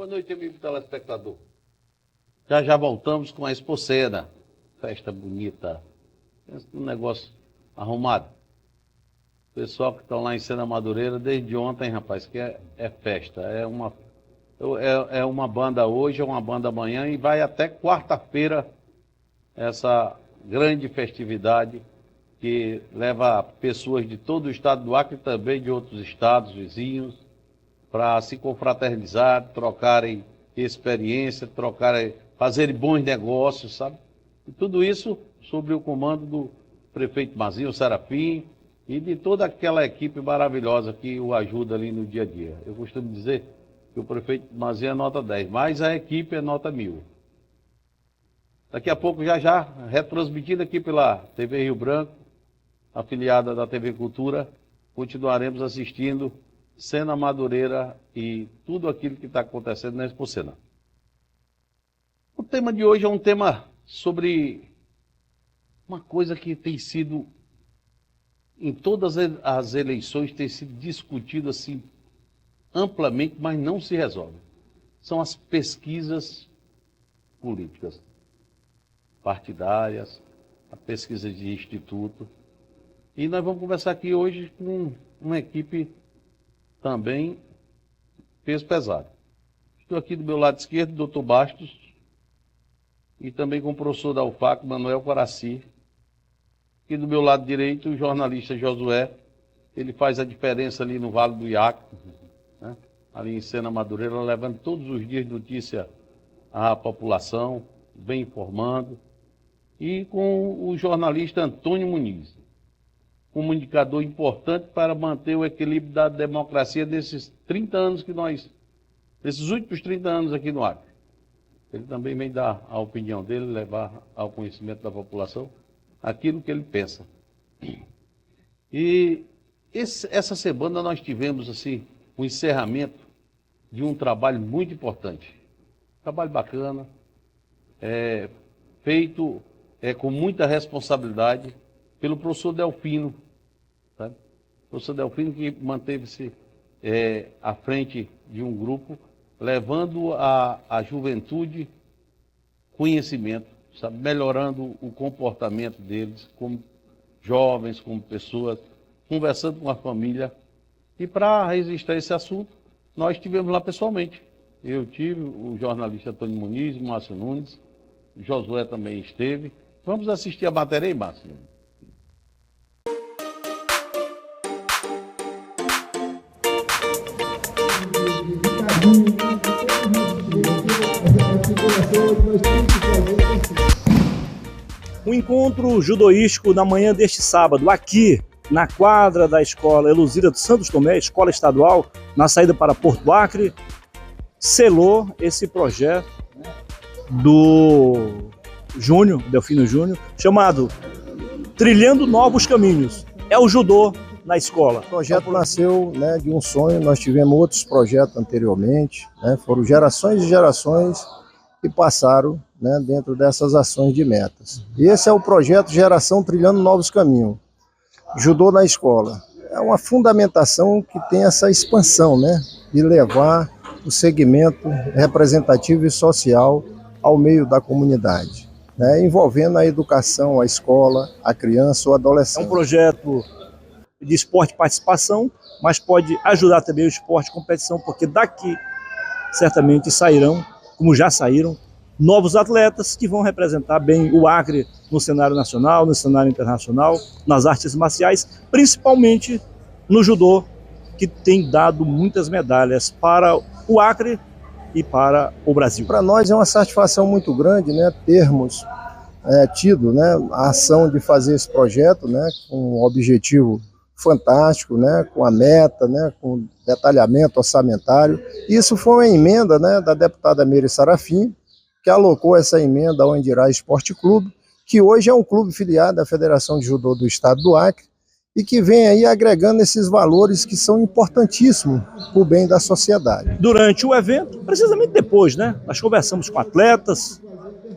Boa noite, amigo telespectador. Já voltamos com a Expocena. Festa bonita. Um negócio arrumado. O pessoal que está lá em Sena Madureira, desde ontem, rapaz, que é festa. É uma banda hoje, é uma banda amanhã e vai até quarta-feira essa grande festividade que leva pessoas de todo o estado do Acre e também de outros estados vizinhos para se confraternizar, trocarem experiência, fazerem bons negócios, sabe? E tudo isso sob o comando do prefeito Mazinho Serafim e de toda aquela equipe maravilhosa que o ajuda ali no dia a dia. Eu costumo dizer que o prefeito Mazinho é nota 10, mas a equipe é nota 1000. Daqui a pouco, já, retransmitindo aqui pela TV Rio Branco, afiliada da TV Cultura, continuaremos assistindo Sena Madureira e tudo aquilo que está acontecendo na Expocena. O tema de hoje é um tema sobre uma coisa que tem sido, em todas as eleições, tem sido discutido assim amplamente, mas não se resolve. São as pesquisas políticas, partidárias, a pesquisa de instituto. E nós vamos conversar aqui hoje com uma equipe também peso pesado. Estou aqui do meu lado esquerdo, doutor Bastos, e também com o professor da UFAC, Manuel Coraci. Aqui do meu lado direito, o jornalista Josué. Ele faz a diferença ali no Vale do Iaco, né? Ali em Sena Madureira, levando todos os dias notícia à população, bem informando. E com o jornalista Antônio Muniz, comunicador importante para manter o equilíbrio da democracia desses 30 anos desses últimos 30 anos aqui no Acre. Ele também vem dar a opinião dele, levar ao conhecimento da população aquilo que ele pensa. E essa semana nós tivemos assim o encerramento de um trabalho muito importante. Trabalho bacana, feito com muita responsabilidade pelo professor Delfino. Sabe? O professor Delfino que manteve-se à frente de um grupo, levando à juventude conhecimento, sabe? Melhorando o comportamento deles como jovens, como pessoas, conversando com a família. E para registrar esse assunto, nós estivemos lá pessoalmente. Eu tive, o jornalista Antônio Muniz, o Márcio Nunes, o Josué também esteve. Vamos assistir a matéria aí, Márcio. Um encontro judoístico na manhã deste sábado, aqui na quadra da escola Eluzira dos Santos Tomé, escola estadual, na saída para Porto Acre, selou esse projeto do Delfino Júnior, chamado Trilhando Novos Caminhos. É o judô na escola. O projeto nasceu, né, de um sonho. Nós tivemos outros projetos anteriormente, né, foram gerações e gerações que passaram, né, dentro dessas ações de metas. E esse é o projeto Geração Trilhando Novos Caminhos. Judô na escola. É uma fundamentação que tem essa expansão, né, de levar o segmento representativo e social ao meio da comunidade, né, envolvendo a educação, a escola, a criança ou adolescente. É um projeto de esporte e participação, mas pode ajudar também o esporte e competição, porque daqui certamente sairão, como já saíram, novos atletas que vão representar bem o Acre no cenário nacional, no cenário internacional, nas artes marciais, principalmente no judô, que tem dado muitas medalhas para o Acre e para o Brasil. Para nós é uma satisfação muito grande, né, termos tido, né, a ação de fazer esse projeto, né, com um objetivo fantástico, né, com a meta, né, com detalhamento orçamentário. Isso foi uma emenda, né, da deputada Meire Serafim, que alocou essa emenda ao Andirá Esporte Clube, que hoje é um clube filiado à Federação de Judô do Estado do Acre e que vem aí agregando esses valores que são importantíssimos para o bem da sociedade. Durante o evento, precisamente depois, né, nós conversamos com atletas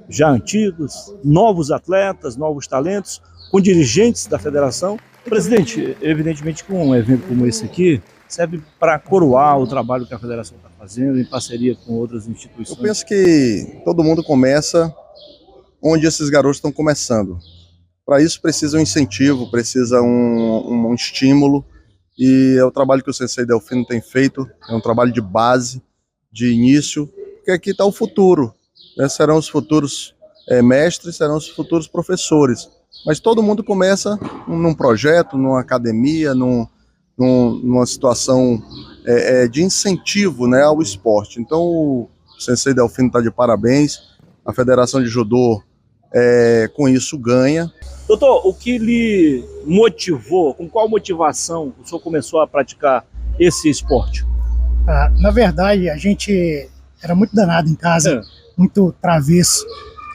já antigos, novos atletas, novos talentos, com dirigentes da federação, Presidente, evidentemente que um evento como esse aqui serve para coroar o trabalho que a federação está fazendo em parceria com outras Eu instituições. penso que todo mundo começa onde esses garotos estão começando. Para isso precisa um incentivo, precisa um estímulo, e é o trabalho que o Sensei Delfino tem feito, é um trabalho de base, de início, porque aqui está o futuro, né? Serão os futuros mestres, serão os futuros professores. Mas todo mundo começa num projeto, numa academia, numa situação de incentivo, né, ao esporte. Então o Sensei Delfino está de parabéns, a Federação de Judô com isso ganha. Doutor, o que lhe motivou, com qual motivação o senhor começou a praticar esse esporte? Na verdade, a gente era muito danado em casa, muito travesso.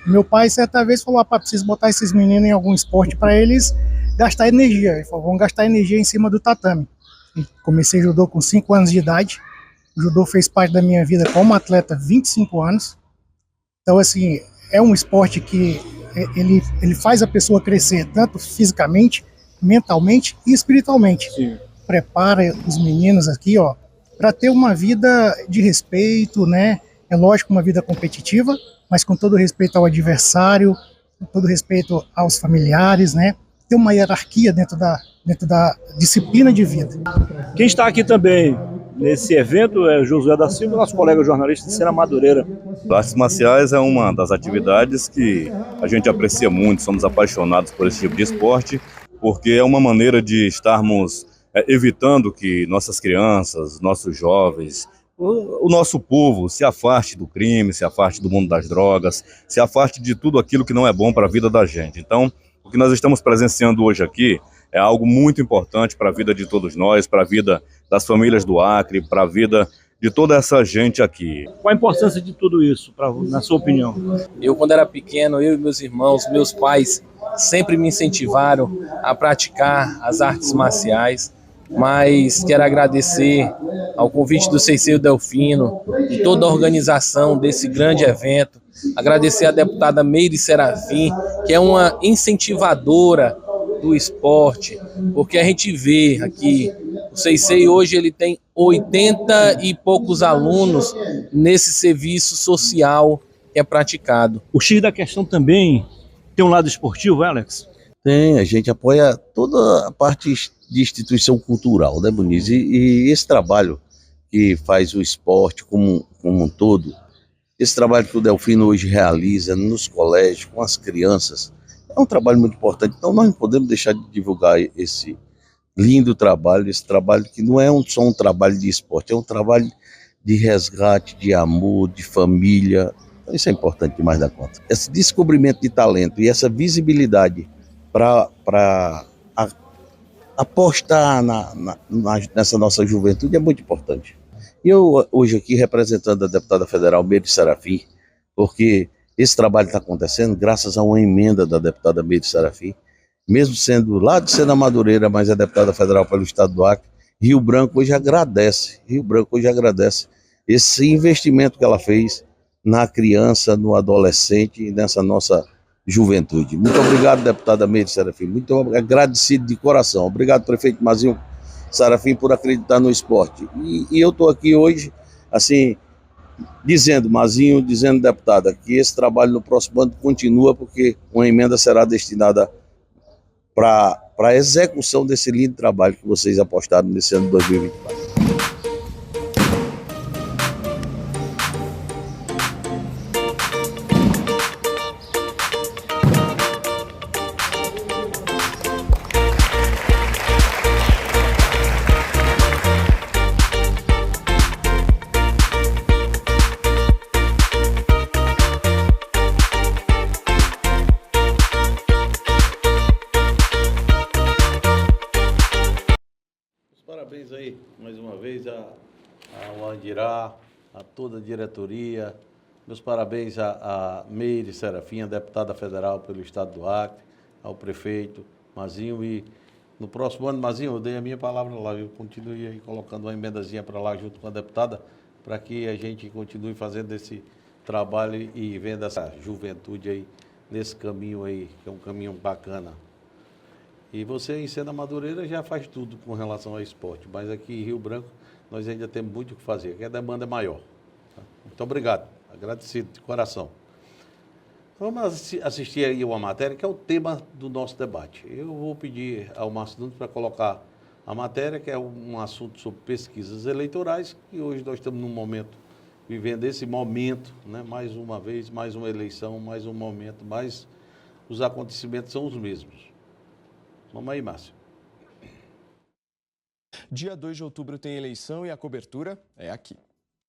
Meu pai, certa vez, falou: preciso botar esses meninos em algum esporte para eles gastar energia. Ele falou: vamos gastar energia em cima do tatame. E comecei judô com 5 anos de idade. O judô fez parte da minha vida como atleta 25 anos. Então, assim, é um esporte que ele faz a pessoa crescer tanto fisicamente, mentalmente e espiritualmente. Sim. Prepara os meninos aqui, ó, para ter uma vida de respeito, né? É lógico, uma vida competitiva, mas com todo respeito ao adversário, com todo respeito aos familiares, né? Ter uma hierarquia dentro da disciplina de vida. Quem está aqui também nesse evento é Josué da Silva, nosso colega jornalista de Sena Madureira. Artes marciais é uma das atividades que a gente aprecia muito, somos apaixonados por esse tipo de esporte, porque é uma maneira de estarmos evitando que nossas crianças, nossos jovens, o nosso povo se afaste do crime, se afaste do mundo das drogas, se afaste de tudo aquilo que não é bom para a vida da gente. Então, o que nós estamos presenciando hoje aqui é algo muito importante para a vida de todos nós, para a vida das famílias do Acre, para a vida de toda essa gente aqui. Qual a importância de tudo isso, na sua opinião? Eu, quando era pequeno, eu e meus irmãos, meus pais, sempre me incentivaram a praticar as artes marciais, mas quero agradecer ao convite do Sensei Delfino, de toda a organização desse grande evento, agradecer à deputada Meire Serafim, que é uma incentivadora do esporte, porque a gente vê aqui, o Sensei hoje ele tem 80 e poucos alunos nesse serviço social que é praticado. O X da questão também tem um lado esportivo, Alex? Tem, a gente apoia toda a parte de instituição cultural, né, Muniz? E esse trabalho que faz o esporte como um todo, esse trabalho que o Delfino hoje realiza nos colégios, com as crianças, é um trabalho muito importante. Então nós não podemos deixar de divulgar esse lindo trabalho, esse trabalho que não é só um trabalho de esporte, é um trabalho de resgate, de amor, de família. Então isso é importante demais da conta. Esse descobrimento de talento e essa visibilidade para apostar nessa nossa juventude é muito importante. E eu hoje aqui representando a deputada federal Meire Serafim, porque esse trabalho está acontecendo graças a uma emenda da deputada Meire Serafim, mesmo sendo lá de Sena Madureira, mas é deputada federal pelo estado do Acre. Rio Branco hoje agradece esse investimento que ela fez na criança, no adolescente e nessa nossa juventude. Muito obrigado, deputada Meire Serafim, muito agradecido de coração. Obrigado, prefeito Mazinho Serafim, por acreditar no esporte. E eu estou aqui hoje, assim, dizendo, Mazinho, dizendo, deputada, que esse trabalho no próximo ano continua, porque uma emenda será destinada para a execução desse lindo trabalho que vocês apostaram nesse ano de 2024. Parabéns aí, mais uma vez, ao Andirá, a toda a diretoria. Meus parabéns a Meire Serafim, a deputada federal pelo estado do Acre, ao prefeito Mazinho. E no próximo ano, Mazinho, eu dei a minha palavra lá, eu continue aí colocando uma emendazinha para lá junto com a deputada, para que a gente continue fazendo esse trabalho e vendo essa juventude aí nesse caminho aí, que é um caminho bacana. E você em Sena Madureira já faz tudo com relação ao esporte, mas aqui em Rio Branco nós ainda temos muito o que fazer, que a demanda é maior. Tá? Muito obrigado, agradecido de coração. Vamos assistir aí uma matéria que é o tema do nosso debate. Eu vou pedir ao Márcio Nunes para colocar a matéria, que é um assunto sobre pesquisas eleitorais, e hoje nós estamos num momento, vivendo esse momento, né? Mais uma vez, mais uma eleição, mais um momento, mas os acontecimentos são os mesmos. Vamos aí, Márcio. Dia 2 de outubro tem eleição e a cobertura é aqui.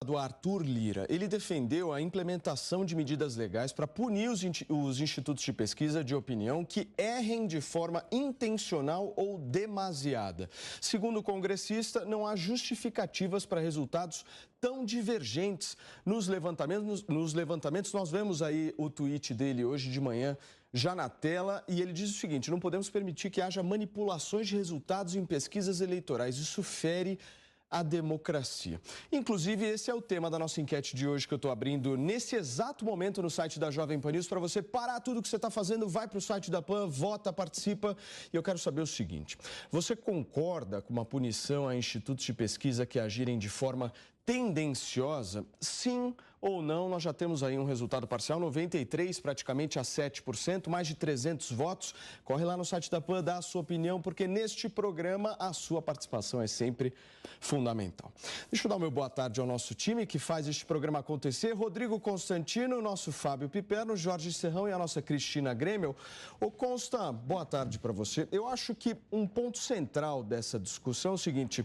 Do Arthur Lira, ele defendeu a implementação de medidas legais para punir os institutos de pesquisa de opinião que errem de forma intencional ou demasiada. Segundo o congressista, não há justificativas para resultados tão divergentes. Nos levantamentos, nós vemos aí o tweet dele hoje de manhã, já na tela, e ele diz o seguinte: não podemos permitir que haja manipulações de resultados em pesquisas eleitorais. Isso fere a democracia. Inclusive, esse é o tema da nossa enquete de hoje, que eu estou abrindo nesse exato momento no site da Jovem Pan News. Para você parar tudo o que você está fazendo, vai para o site da PAN, vota, participa. E eu quero saber o seguinte: você concorda com uma punição a institutos de pesquisa que agirem de forma tendenciosa? Sim ou não? Nós já temos aí um resultado parcial, 93, praticamente a 7%, mais de 300 votos. Corre lá no site da PAN, dá a sua opinião, porque neste programa a sua participação é sempre fundamental. Deixa eu dar o meu boa tarde ao nosso time que faz este programa acontecer. Rodrigo Constantino, nosso Fábio Piperno, Jorge Serrão e a nossa Cristina Grêmio. Ô Consta, boa tarde para você. Eu acho que um ponto central dessa discussão é o seguinte: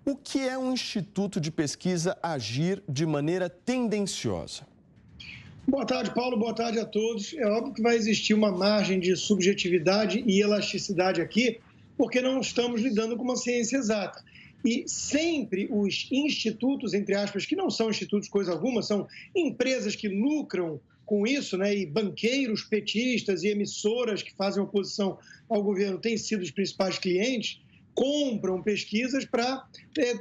o que é um instituto de pesquisa agir de maneira tendenciosa? Boa tarde, Paulo. Boa tarde a todos. É óbvio que vai existir uma margem de subjetividade e elasticidade aqui, porque não estamos lidando com uma ciência exata. E sempre os institutos, entre aspas, que não são institutos coisa alguma, são empresas que lucram com isso, né? E banqueiros petistas e emissoras que fazem oposição ao governo têm sido os principais clientes, compram pesquisas para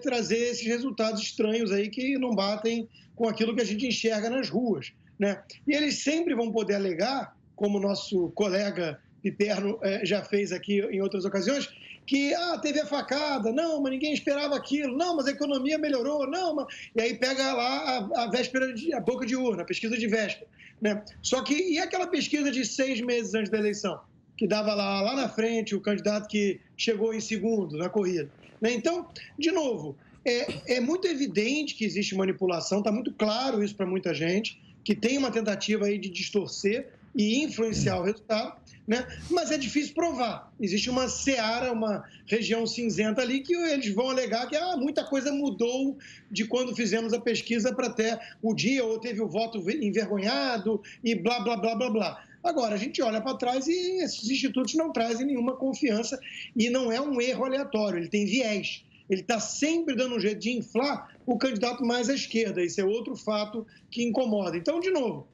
trazer esses resultados estranhos aí que não batem com aquilo que a gente enxerga nas ruas, né? E eles sempre vão poder alegar, como o nosso colega Piperno já fez aqui em outras ocasiões, que teve a facada, não, mas ninguém esperava aquilo, não, mas a economia melhorou, não, mas... E aí pega lá a véspera, a boca de urna, a pesquisa de véspera, né? Só que, e aquela pesquisa de 6 meses antes da eleição, que dava lá na frente o candidato que chegou em segundo na corrida, né? Então, de novo, é muito evidente que existe manipulação, está muito claro isso para muita gente, que tem uma tentativa aí de distorcer e influenciar o resultado, né? Mas é difícil provar. Existe uma seara, uma região cinzenta ali que eles vão alegar que muita coisa mudou de quando fizemos a pesquisa para até o dia, ou teve o voto envergonhado e blá, blá, blá, blá, blá. Agora, a gente olha para trás e esses institutos não trazem nenhuma confiança e não é um erro aleatório, ele tem viés. Ele está sempre dando um jeito de inflar o candidato mais à esquerda. Isso é outro fato que incomoda. Então, de novo,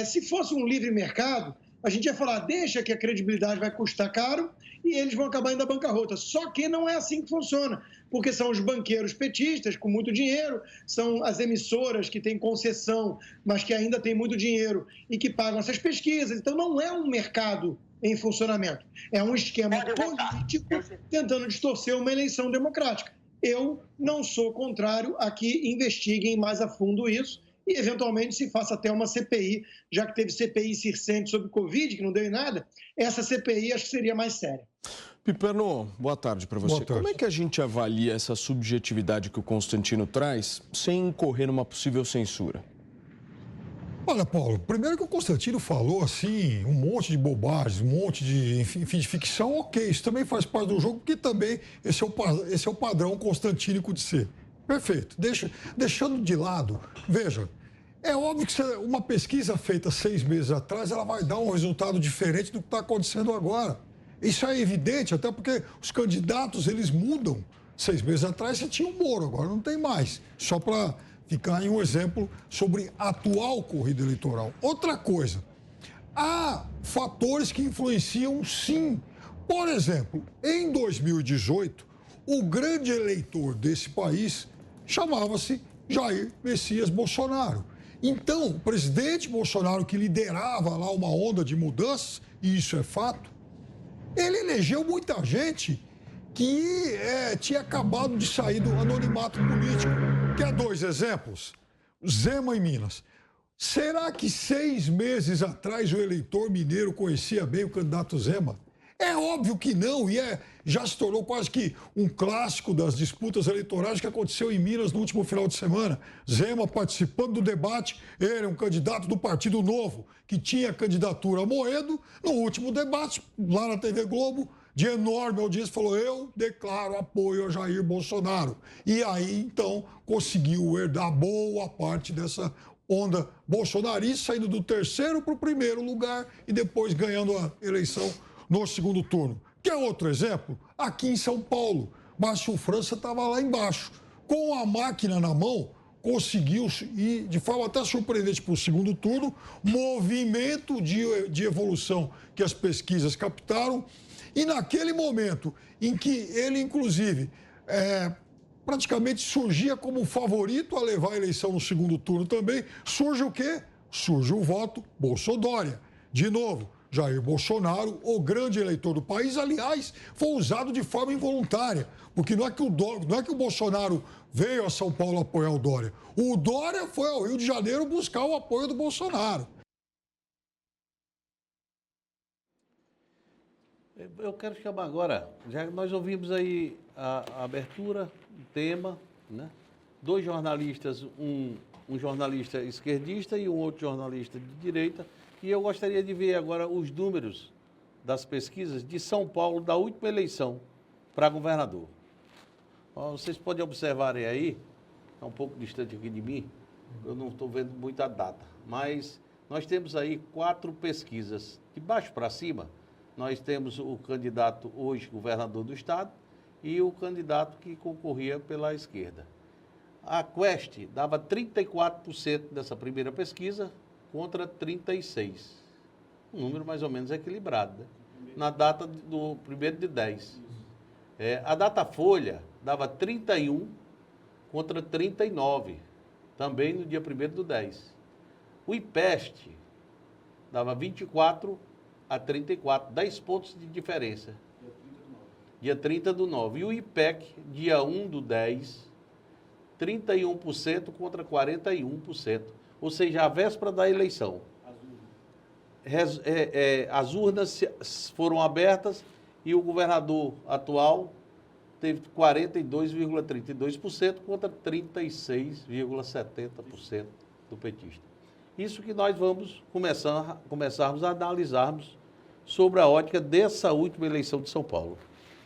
se fosse um livre mercado, a gente ia falar, deixa que a credibilidade vai custar caro e eles vão acabar indo à bancarrota. Só que não é assim que funciona, porque são os banqueiros petistas com muito dinheiro, são as emissoras que têm concessão, mas que ainda têm muito dinheiro e que pagam essas pesquisas. Então, não é um mercado em funcionamento. É um esquema político tentando distorcer uma eleição democrática. Eu não sou contrário a que investiguem mais a fundo isso e, eventualmente, se faça até uma CPI, já que teve CPI circente sobre o Covid, que não deu em nada, essa CPI acho que seria mais séria. Piperno, boa tarde para você. Boa tarde. Como é que a gente avalia essa subjetividade que o Constantino traz sem incorrer numa possível censura? Olha, Paulo, primeiro que o Constantino falou assim, um monte de bobagens, um monte de, enfim, de ficção, ok, isso também faz parte do jogo, porque também esse é o padrão constantínico de ser. Perfeito. Deixando de lado, veja, é óbvio que uma pesquisa feita 6 meses atrás, ela vai dar um resultado diferente do que está acontecendo agora. Isso é evidente, até porque os candidatos, eles mudam. 6 meses atrás você tinha o Moro, agora não tem mais. Só para ficar em um exemplo sobre a atual corrida eleitoral. Outra coisa, há fatores que influenciam sim. Por exemplo, em 2018, o grande eleitor desse país chamava-se Jair Messias Bolsonaro. Então, o presidente Bolsonaro, que liderava lá uma onda de mudanças, e isso é fato, Ele elegeu muita gente que tinha acabado de sair do anonimato político. Quer 2 exemplos? Zema em Minas. Será que 6 meses atrás o eleitor mineiro conhecia bem o candidato Zema? É óbvio que não, e já se tornou quase que um clássico das disputas eleitorais que aconteceu em Minas no último final de semana. Zema participando do debate, ele é um candidato do Partido Novo, que tinha candidatura a Moedo. No último debate, lá na TV Globo, de enorme audiência, falou: eu declaro apoio a Jair Bolsonaro. E aí, então, conseguiu herdar boa parte dessa onda bolsonarista, saindo do 3º para o 1º lugar e depois ganhando a eleição no 2º turno. Quer outro exemplo? Aqui em São Paulo, Márcio França estava lá embaixo. Com a máquina na mão, conseguiu ir, de forma até surpreendente para o 2º turno, movimento de evolução que as pesquisas captaram. E naquele momento em que ele, inclusive, praticamente surgia como favorito a levar a eleição no 2º turno também, surge o quê? Surge o voto Bolsodória. De novo, Jair Bolsonaro, o grande eleitor do país, aliás, foi usado de forma involuntária, porque não é que o Bolsonaro veio a São Paulo apoiar o Dória. O Dória foi ao Rio de Janeiro buscar o apoio do Bolsonaro. Eu quero chamar agora, já que nós ouvimos aí a abertura, o tema, né? 2 jornalistas, um jornalista esquerdista e um outro jornalista de direita, e eu gostaria de ver agora os números das pesquisas de São Paulo da última eleição para governador. Vocês podem observar aí, está um pouco distante aqui de mim, eu não estou vendo muita data, mas nós temos aí 4 pesquisas, de baixo para cima. Nós temos o candidato hoje governador do estado e o candidato que concorria pela esquerda. A Quest dava 34% dessa primeira pesquisa contra 36%. Um número mais ou menos equilibrado, né? Na data do 1º de 10. A Datafolha dava 31% contra 39%, também no dia 1º do 10. O IPEST dava 24% a 34%, 10 pontos de diferença. Dia 30 do 9. E o IPEC, dia 1 do 10, 31% contra 41%. Ou seja, a véspera da eleição. As urnas foram abertas e o governador atual teve 42,32% contra 36,70% do petista. Isso que nós vamos começarmos a analisarmos sobre a ótica dessa última eleição de São Paulo.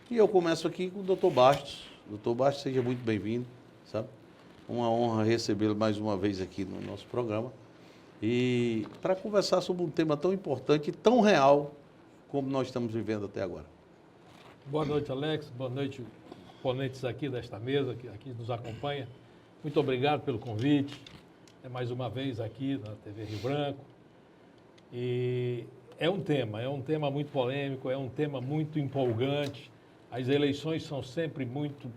E eu começo aqui com o doutor Bastos. Doutor Bastos, seja muito bem-vindo, sabe? Uma honra recebê-lo mais uma vez aqui no nosso programa. E para conversar sobre um tema tão importante e tão real como nós estamos vivendo até agora. Boa noite, Alex. Boa noite, oponentes aqui desta mesa, que aqui nos acompanha. Muito obrigado pelo convite. Mais uma vez aqui na TV Rio Branco. E é um tema muito polêmico, é um tema muito empolgante. As eleições são sempre muito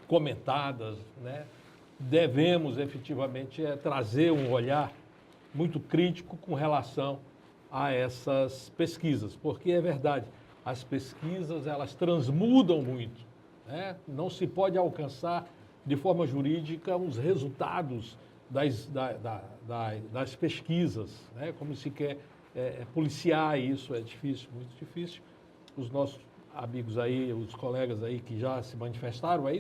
comentadas, né? Devemos efetivamente trazer um olhar muito crítico com relação a essas pesquisas, porque é verdade, as pesquisas elas transmudam muito, né? Não se pode alcançar de forma jurídica os resultados das pesquisas, né? Como se quer policiar isso, é difícil, muito difícil. Os nossos amigos aí, os colegas aí que já se manifestaram aí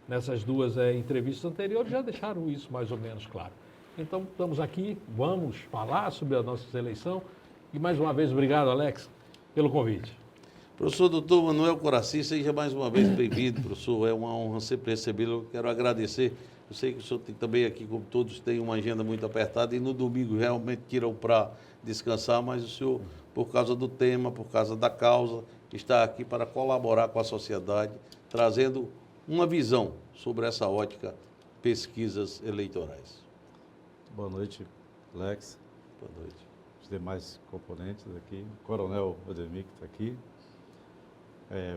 nessas 2 entrevistas anteriores já deixaram isso mais ou menos claro. Então, estamos aqui, vamos falar sobre a nossa eleição e mais uma vez, obrigado, Alex, pelo convite. Professor Dr. Manuel Coraci, seja mais uma vez bem-vindo, professor, é uma honra sempre recebê-lo, eu quero agradecer. Eu sei que o senhor tem também aqui, como todos, tem uma agenda muito apertada e no domingo realmente tiram para descansar, mas o senhor, por causa do tema, por causa da causa, está aqui para colaborar com a sociedade, trazendo uma visão sobre essa ótica pesquisas eleitorais. Boa noite, Alex. Boa noite. Os demais componentes aqui, o Coronel Ademir que está aqui.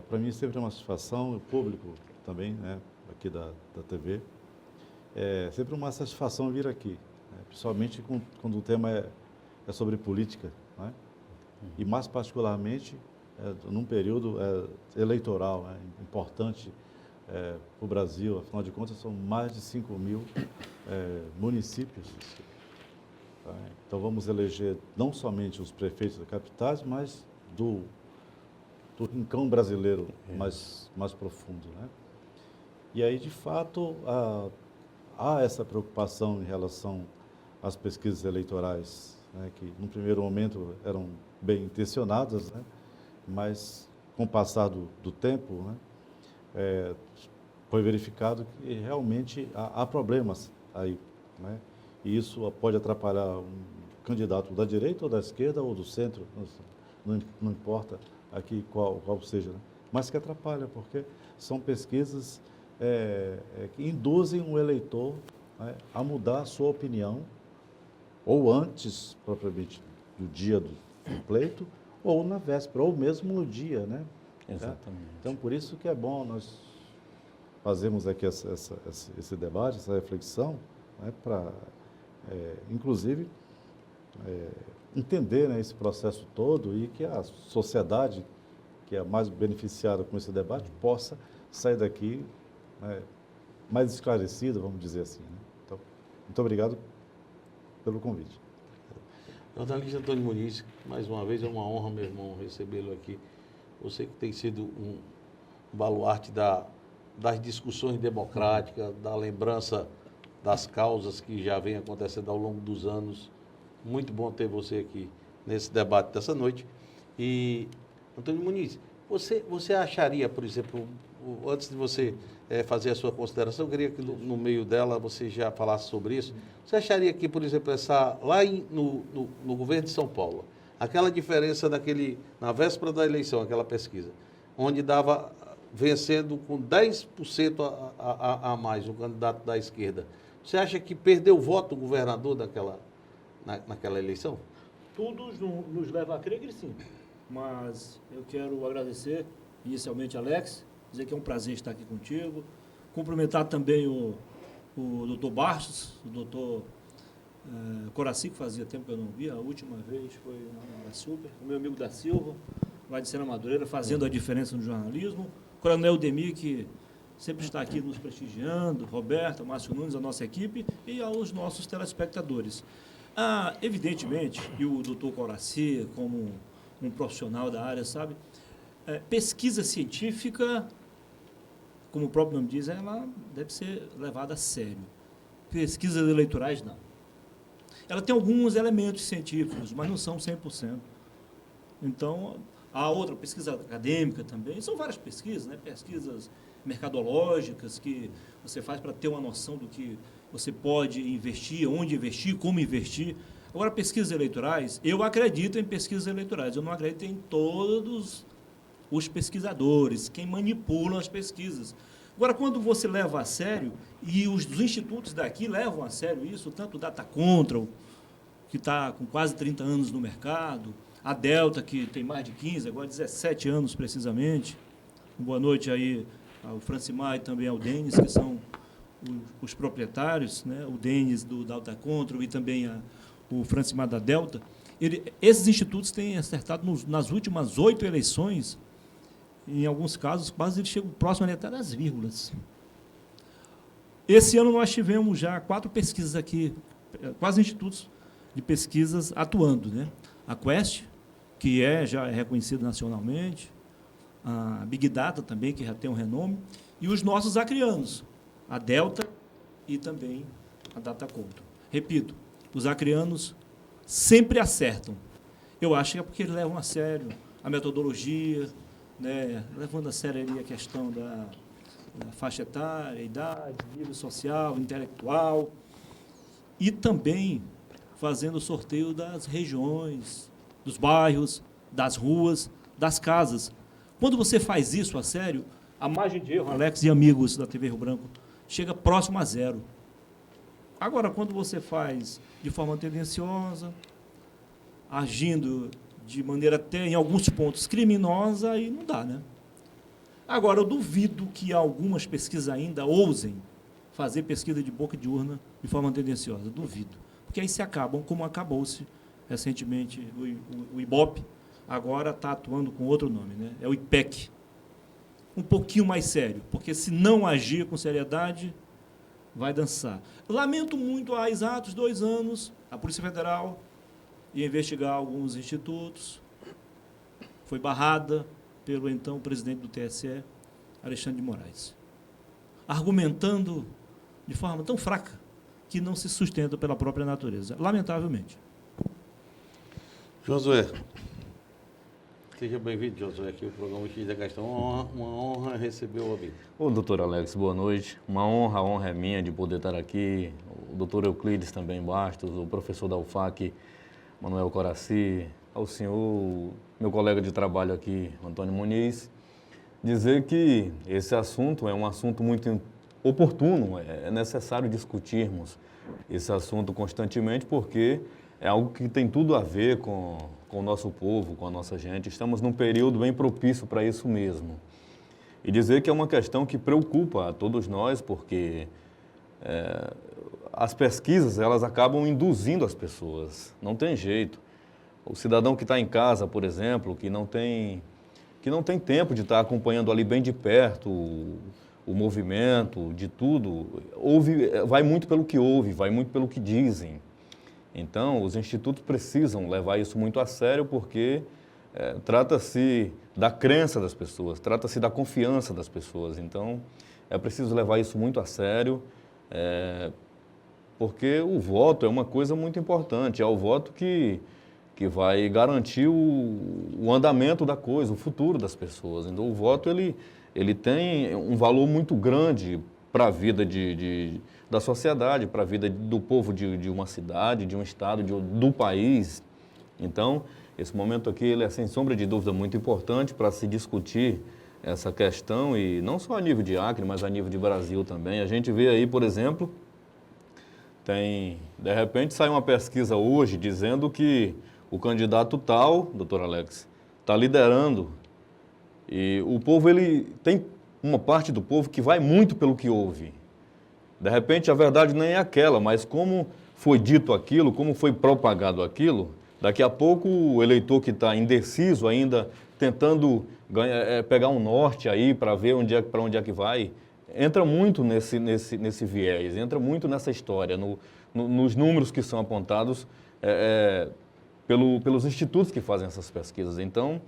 Para mim sempre é uma satisfação, o público também, né, aqui da TV. É sempre uma satisfação vir aqui, né, principalmente quando o tema é sobre política, né, e mais particularmente num período eleitoral, né, importante para o Brasil. Afinal de contas, são mais de 5.000 municípios. Tá? Então, vamos eleger não somente os prefeitos das capitais, mas do rincão brasileiro mais profundo, né? E aí, de fato, há essa preocupação em relação às pesquisas eleitorais, né, que, no primeiro momento, eram bem intencionadas, né, mas, com o passar do tempo, né, foi verificado que realmente há problemas aí, né, e isso pode atrapalhar um candidato da direita ou da esquerda ou do centro, não importa aqui qual seja, né, mas que atrapalha, porque são pesquisas que induzem o eleitor, né, a mudar a sua opinião, ou antes, propriamente, do dia do pleito, ou na véspera, ou mesmo no dia, né? Exatamente. Então, por isso que é bom nós fazermos aqui esse debate, essa reflexão, né, para, inclusive, entender, né, esse processo todo e que a sociedade, que é mais beneficiada com esse debate, possa sair daqui mais esclarecida, vamos dizer assim, né? Então, muito obrigado pelo convite. Jornalista Antônio Muniz, mais uma vez é uma honra, meu irmão, recebê-lo aqui. Você que tem sido um baluarte das discussões democráticas, da lembrança das causas que já vem acontecendo ao longo dos anos. Muito bom ter você aqui nesse debate dessa noite. E, Antônio Muniz, você acharia, por exemplo, antes de você fazer a sua consideração, eu queria que no meio dela você já falasse sobre isso. Você acharia que, por exemplo, no governo de São Paulo, aquela diferença na véspera da eleição, aquela pesquisa, onde dava vencendo com 10% a mais o candidato da esquerda, você acha que perdeu o voto do governador naquela eleição? Tudo nos leva a crer que sim. Mas eu quero agradecer inicialmente, Alex, dizer que é um prazer estar aqui contigo. Cumprimentar também o doutor Bastos, o doutor Coraci, que fazia tempo que eu não via. A última vez foi na Super, o meu amigo da Silva, lá de Sena Madureira, fazendo a diferença no jornalismo. Coronel Demir, que sempre está aqui nos prestigiando, Roberto, Márcio Nunes, a nossa equipe, e aos nossos telespectadores. Evidentemente, e o doutor Coraci, como um profissional da área, sabe, pesquisa científica, como o próprio nome diz, ela deve ser levada a sério. Pesquisas eleitorais, não. Ela tem alguns elementos científicos, mas não são 100%. Então, há outra pesquisa acadêmica também, são várias pesquisas, né? Pesquisas mercadológicas que você faz para ter uma noção do que você pode investir, onde investir, como investir. Agora, pesquisas eleitorais, eu acredito em pesquisas eleitorais, eu não acredito em todos os pesquisadores, quem manipulam as pesquisas. Agora, quando você leva a sério, e os institutos daqui levam a sério isso, tanto o Data Control, que está com quase 30 anos no mercado, a Delta, que tem mais de 15, agora 17 anos precisamente. Boa noite aí ao Francimar e também ao Denis, que são os proprietários, né? O Denis do Data Control e também o Francimar da Delta. Esses institutos têm acertado nas últimas 8 eleições, em alguns casos, quase eles chegam próximo até das vírgulas. Esse ano nós tivemos já 4 pesquisas aqui, quase institutos de pesquisas atuando, né? A Quest, que já é reconhecida nacionalmente, a Big Data também, que já tem um renome, e os nossos acrianos, a Delta e também a Data Control. Repito, os acrianos sempre acertam. Eu acho que é porque eles levam a sério a metodologia, né, levando a sério ali a questão da faixa etária, idade, nível social, intelectual, e também fazendo o sorteio das regiões, dos bairros, das ruas, das casas. Quando você faz isso a sério, a margem de erro, Alex e amigos da TV Rio Branco, chega próximo a 0. Agora, quando você faz de forma tendenciosa, agindo de maneira até, em alguns pontos, criminosa, aí não dá, né? Agora, eu duvido que algumas pesquisas ainda ousem fazer pesquisa de boca de urna de forma tendenciosa, duvido. Porque aí se acabam, como acabou-se recentemente o Ibope, agora está atuando com outro nome, né? É o IPEC. Um pouquinho mais sério, porque se não agir com seriedade, vai dançar. Lamento muito, há exatos 2 anos, a Polícia Federal ia investigar alguns institutos, foi barrada pelo então presidente do TSE, Alexandre de Moraes, argumentando de forma tão fraca que não se sustenta pela própria natureza, lamentavelmente. Josué, seja bem-vindo, Josué, aqui o programa X da Questão. Uma honra receber o amigo. Ô, doutor Alex, boa noite. Uma honra, a honra é minha de poder estar aqui. O doutor Euclides também Bastos, o professor da UFAC, Manuel Coraci, ao senhor, meu colega de trabalho aqui, Antônio Muniz, dizer que esse assunto é um assunto muito oportuno, é necessário discutirmos esse assunto constantemente, porque é algo que tem tudo a ver com o nosso povo, com a nossa gente. Estamos num período bem propício para isso mesmo. E dizer que é uma questão que preocupa a todos nós, porque as pesquisas elas acabam induzindo as pessoas, não tem jeito. O cidadão que está em casa, por exemplo, que não tem tempo de estar acompanhando ali bem de perto o movimento de tudo, vai muito pelo que ouve, vai muito pelo que dizem. Então, os institutos precisam levar isso muito a sério, porque trata-se da crença das pessoas, trata-se da confiança das pessoas. Então, é preciso levar isso muito a sério, porque o voto é uma coisa muito importante, é o voto que vai garantir o andamento da coisa, o futuro das pessoas. Então, o voto ele tem um valor muito grande para a vida da sociedade, para a vida do povo de uma cidade, de um estado, do país. Então, esse momento aqui ele é, sem sombra de dúvida, muito importante para se discutir essa questão, e não só a nível de Acre, mas a nível de Brasil também. A gente vê aí, por exemplo, de repente sai uma pesquisa hoje dizendo que o candidato tal, doutor Alex, está liderando, e o povo, ele tem uma parte do povo que vai muito pelo que ouve. De repente, a verdade nem é aquela, mas como foi dito aquilo, como foi propagado aquilo, daqui a pouco o eleitor que está indeciso ainda, tentando pegar um norte aí para ver para onde é que vai, entra muito nesse viés, entra muito nessa história, nos números que são apontados pelos institutos que fazem essas pesquisas. Então,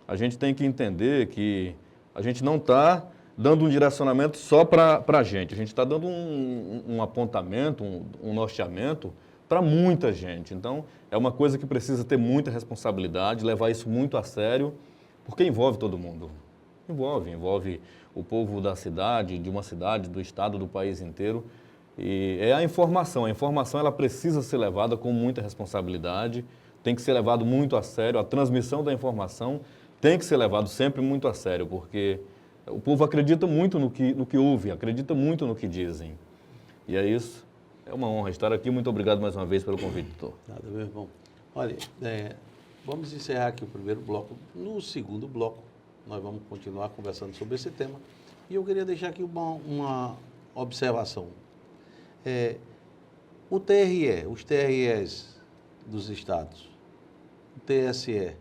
a gente tem que entender que a gente não está dando um direcionamento só para a gente está dando um apontamento, um norteamento para muita gente. Então, é uma coisa que precisa ter muita responsabilidade, levar isso muito a sério, porque envolve todo mundo. Envolve o povo da cidade, de uma cidade, do estado, do país inteiro. E é a informação ela precisa ser levada com muita responsabilidade, tem que ser levado muito a sério, a transmissão da informação tem que ser levado sempre muito a sério, porque o povo acredita muito no que ouve, acredita muito no que dizem. E é isso. É uma honra estar aqui. Muito obrigado mais uma vez pelo convite, doutor. Nada, meu irmão. Olha, vamos encerrar aqui o primeiro bloco. No segundo bloco, nós vamos continuar conversando sobre esse tema. E eu queria deixar aqui uma observação. O TRE, os TREs dos estados, o TSE,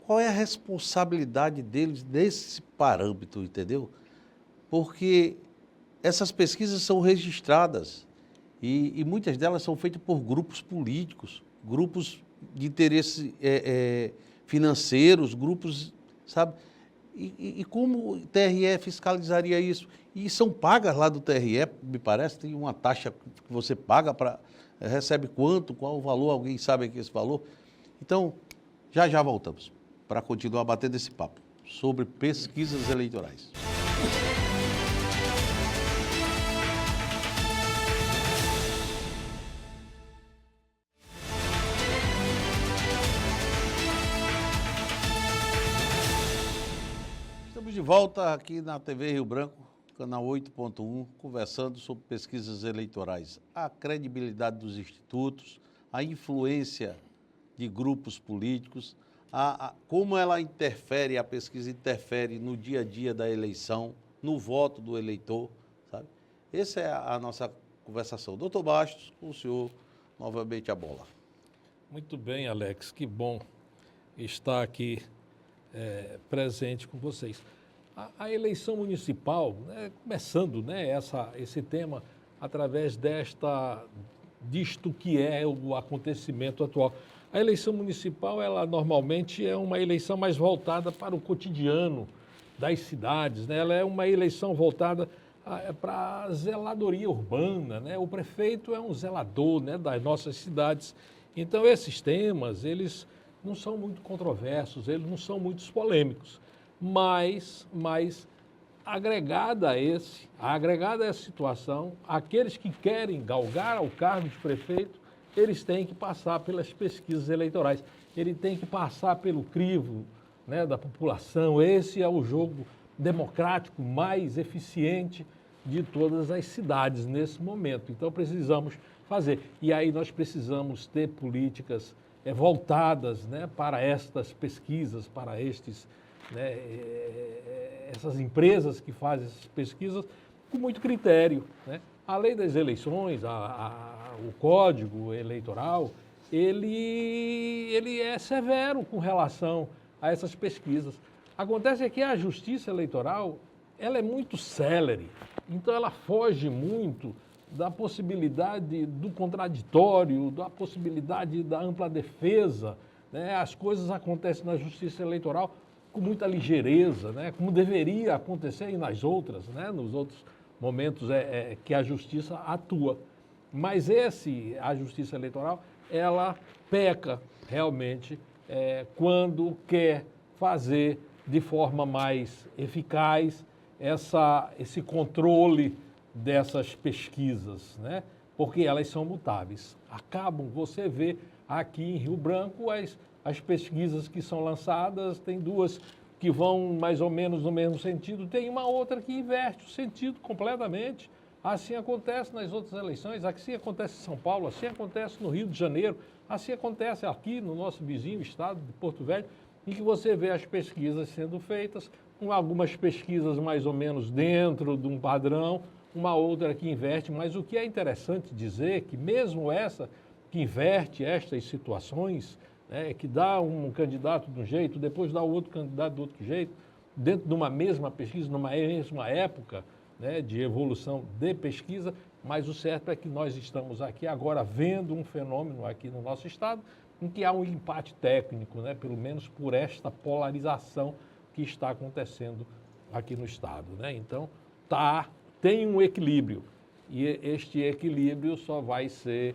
qual é a responsabilidade deles nesse parâmetro, entendeu? Porque essas pesquisas são registradas e muitas delas são feitas por grupos políticos, grupos de interesse financeiros, grupos, sabe? E como o TRE fiscalizaria isso? E são pagas lá do TRE, me parece, tem uma taxa que você paga para... recebe quanto, qual o valor, alguém sabe aqui esse valor? Então, já voltamos para continuar batendo esse papo sobre pesquisas eleitorais. Estamos de volta aqui na TV Rio Branco, canal 8.1, conversando sobre pesquisas eleitorais, a credibilidade dos institutos, a influência de grupos políticos, como ela interfere, a pesquisa interfere no dia a dia da eleição, no voto do eleitor, sabe? Essa é a nossa conversação. Doutor Bastos, com o senhor, novamente a bola. Muito bem, Alex, que bom estar aqui presente com vocês. A eleição municipal, né, começando, né, esse tema através disto que é o acontecimento atual. A eleição municipal, ela normalmente é uma eleição mais voltada para o cotidiano das cidades, né? Ela é uma eleição voltada para a zeladoria urbana, né? O prefeito é um zelador, né, das nossas cidades. Então, esses temas, eles não são muito controversos, eles não são muito polêmicos, mas agregada a essa situação, aqueles que querem galgar o cargo de prefeito, eles têm que passar pelas pesquisas eleitorais, ele tem que passar pelo crivo, né, da população. Esse é o jogo democrático mais eficiente de todas as cidades nesse momento. Então precisamos fazer. E aí nós precisamos ter políticas voltadas, né, para estas pesquisas, para né, essas empresas que fazem essas pesquisas com muito critério, né? A lei das eleições, o Código Eleitoral, ele é severo com relação a essas pesquisas. Acontece que a Justiça Eleitoral, ela é muito célere, então ela foge muito da possibilidade do contraditório, da possibilidade da ampla defesa, né? As coisas acontecem na Justiça Eleitoral com muita ligeireza, né? Como deveria acontecer nas outras, né? Nos outros momentos que a Justiça atua. Mas a Justiça Eleitoral, ela peca realmente quando quer fazer de forma mais eficaz esse controle dessas pesquisas, né? Porque elas são mutáveis. Você vê aqui em Rio Branco as pesquisas que são lançadas, tem duas que vão mais ou menos no mesmo sentido, tem uma outra que inverte o sentido completamente. Assim acontece nas outras eleições, assim acontece em São Paulo, assim acontece no Rio de Janeiro, assim acontece aqui no nosso vizinho estado de Porto Velho, em que você vê as pesquisas sendo feitas, com algumas pesquisas mais ou menos dentro de um padrão, uma outra que inverte, mas o que é interessante dizer é que mesmo essa que inverte estas situações, né, que dá um candidato de um jeito, depois dá o outro candidato de outro jeito, dentro de uma mesma pesquisa, numa mesma época, né, de evolução de pesquisa, mas o certo é que nós estamos aqui agora vendo um fenômeno aqui no nosso estado em que há um empate técnico, né, pelo menos por esta polarização que está acontecendo aqui no estado, né? Então, tem um equilíbrio e este equilíbrio só vai ser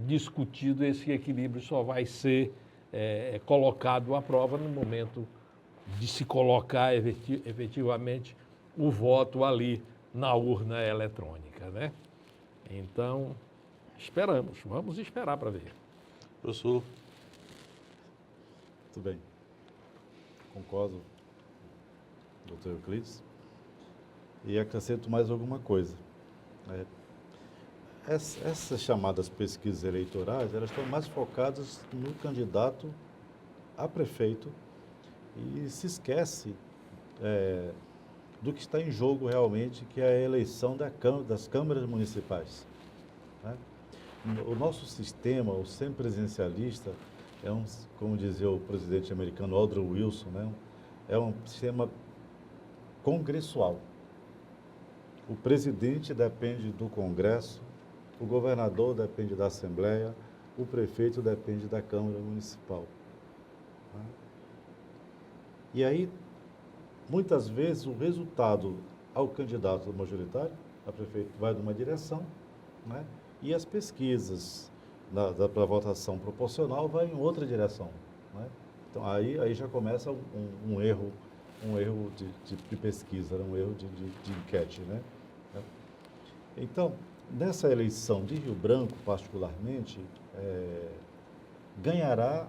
discutido, esse equilíbrio só vai ser colocado à prova no momento de se colocar efetivamente o voto ali na urna eletrônica, né? Então, vamos esperar para ver. Professor. Muito bem. Concordo, doutor Euclides. E acrescento mais alguma coisa. Essas chamadas pesquisas eleitorais, elas estão mais focadas no candidato a prefeito e se esquece do que está em jogo realmente, que é a eleição das câmaras municipais, né? O nosso sistema, o semipresidencialista, como dizia o presidente americano Woodrow Wilson, né? É um sistema congressual. O presidente depende do Congresso, o governador depende da Assembleia, o prefeito depende da Câmara Municipal, né? E aí, muitas vezes, o resultado ao candidato majoritário, a prefeito, vai numa direção, né? E as pesquisas para votação proporcional vai em outra direção, né? Então, aí já começa um erro de pesquisa, um erro de enquete, né? Então, nessa eleição de Rio Branco, particularmente, ganhará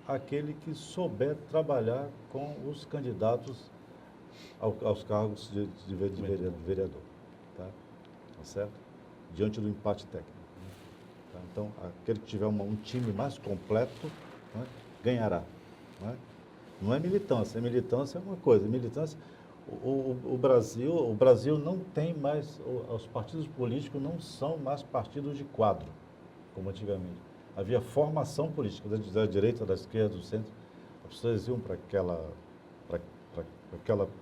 aquele que souber trabalhar com os candidatos aos cargos de vereador, tá certo? Diante do empate técnico, né? Tá? Então, aquele que tiver um time mais completo, né, ganhará, né? Não é militância. Militância é uma coisa. Militância, o Brasil não tem mais, os partidos políticos não são mais partidos de quadro, como antigamente. havia formação política, da direita, da esquerda, do centro. As pessoas iam para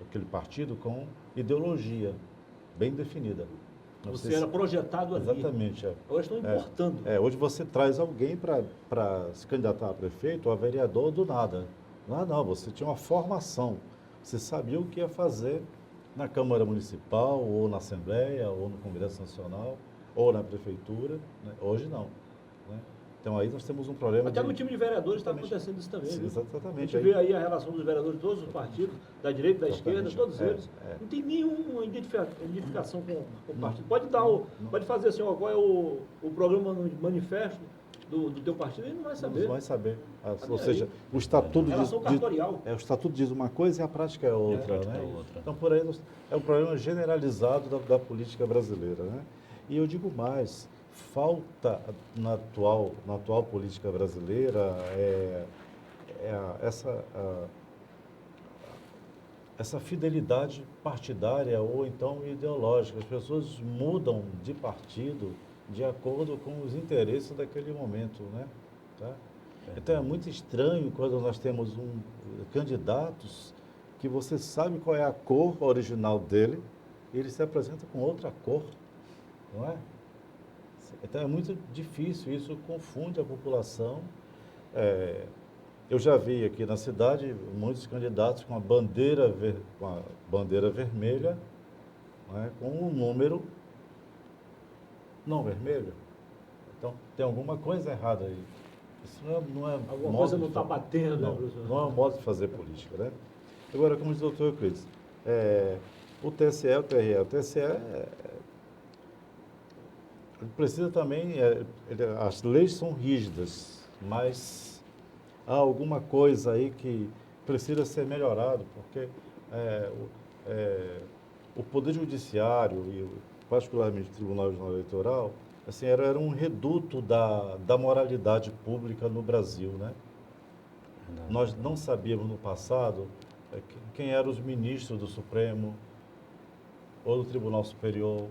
aquele partido com ideologia bem definida. Você era projetado ali. Exatamente. Hoje estão importando. Hoje você traz alguém para se candidatar a prefeito ou a vereador do nada. Não, você tinha uma formação. Você sabia o que ia fazer na Câmara Municipal, ou na Assembleia, ou no Congresso Nacional, ou na Prefeitura. Né? Hoje não. Né? Então aí nós temos um problema. Até no time de vereadores está acontecendo isso também. Sim, exatamente. A gente vê aí a relação dos vereadores de todos os partidos, da direita, da esquerda, todos eles. Não tem nenhuma identificação com o partido. Pode fazer assim, qual é o programa no manifesto do teu partido, ele não vai saber. Não vai saber. Ou seja, o estatuto o estatuto diz uma coisa e a prática é outra. Então, por aí, é um problema generalizado da política brasileira. Né? E eu digo mais, falta na atual política brasileira essa fidelidade partidária ou então ideológica. As pessoas mudam de partido de acordo com os interesses daquele momento, né? Tá? Então é muito estranho quando nós temos candidatos que você sabe qual é a cor original dele e ele se apresenta com outra cor, não é? Então é muito difícil, isso confunde a população. Eu já vi aqui na cidade muitos candidatos com a bandeira vermelha, né, com um número não vermelho. Então tem alguma coisa errada aí. Isso não é alguma coisa não está batendo, não, né, professor? Não é um modo de fazer política, né? Agora, como diz o doutor Euclides, o TSE, o TRE, o TSE precisa também, as leis são rígidas, mas há alguma coisa aí que precisa ser melhorado, porque o Poder Judiciário e particularmente o Tribunal Regional Eleitoral, assim, era um reduto da moralidade pública no Brasil, né? Nós não sabíamos no passado quem eram os ministros do Supremo, ou do Tribunal Superior,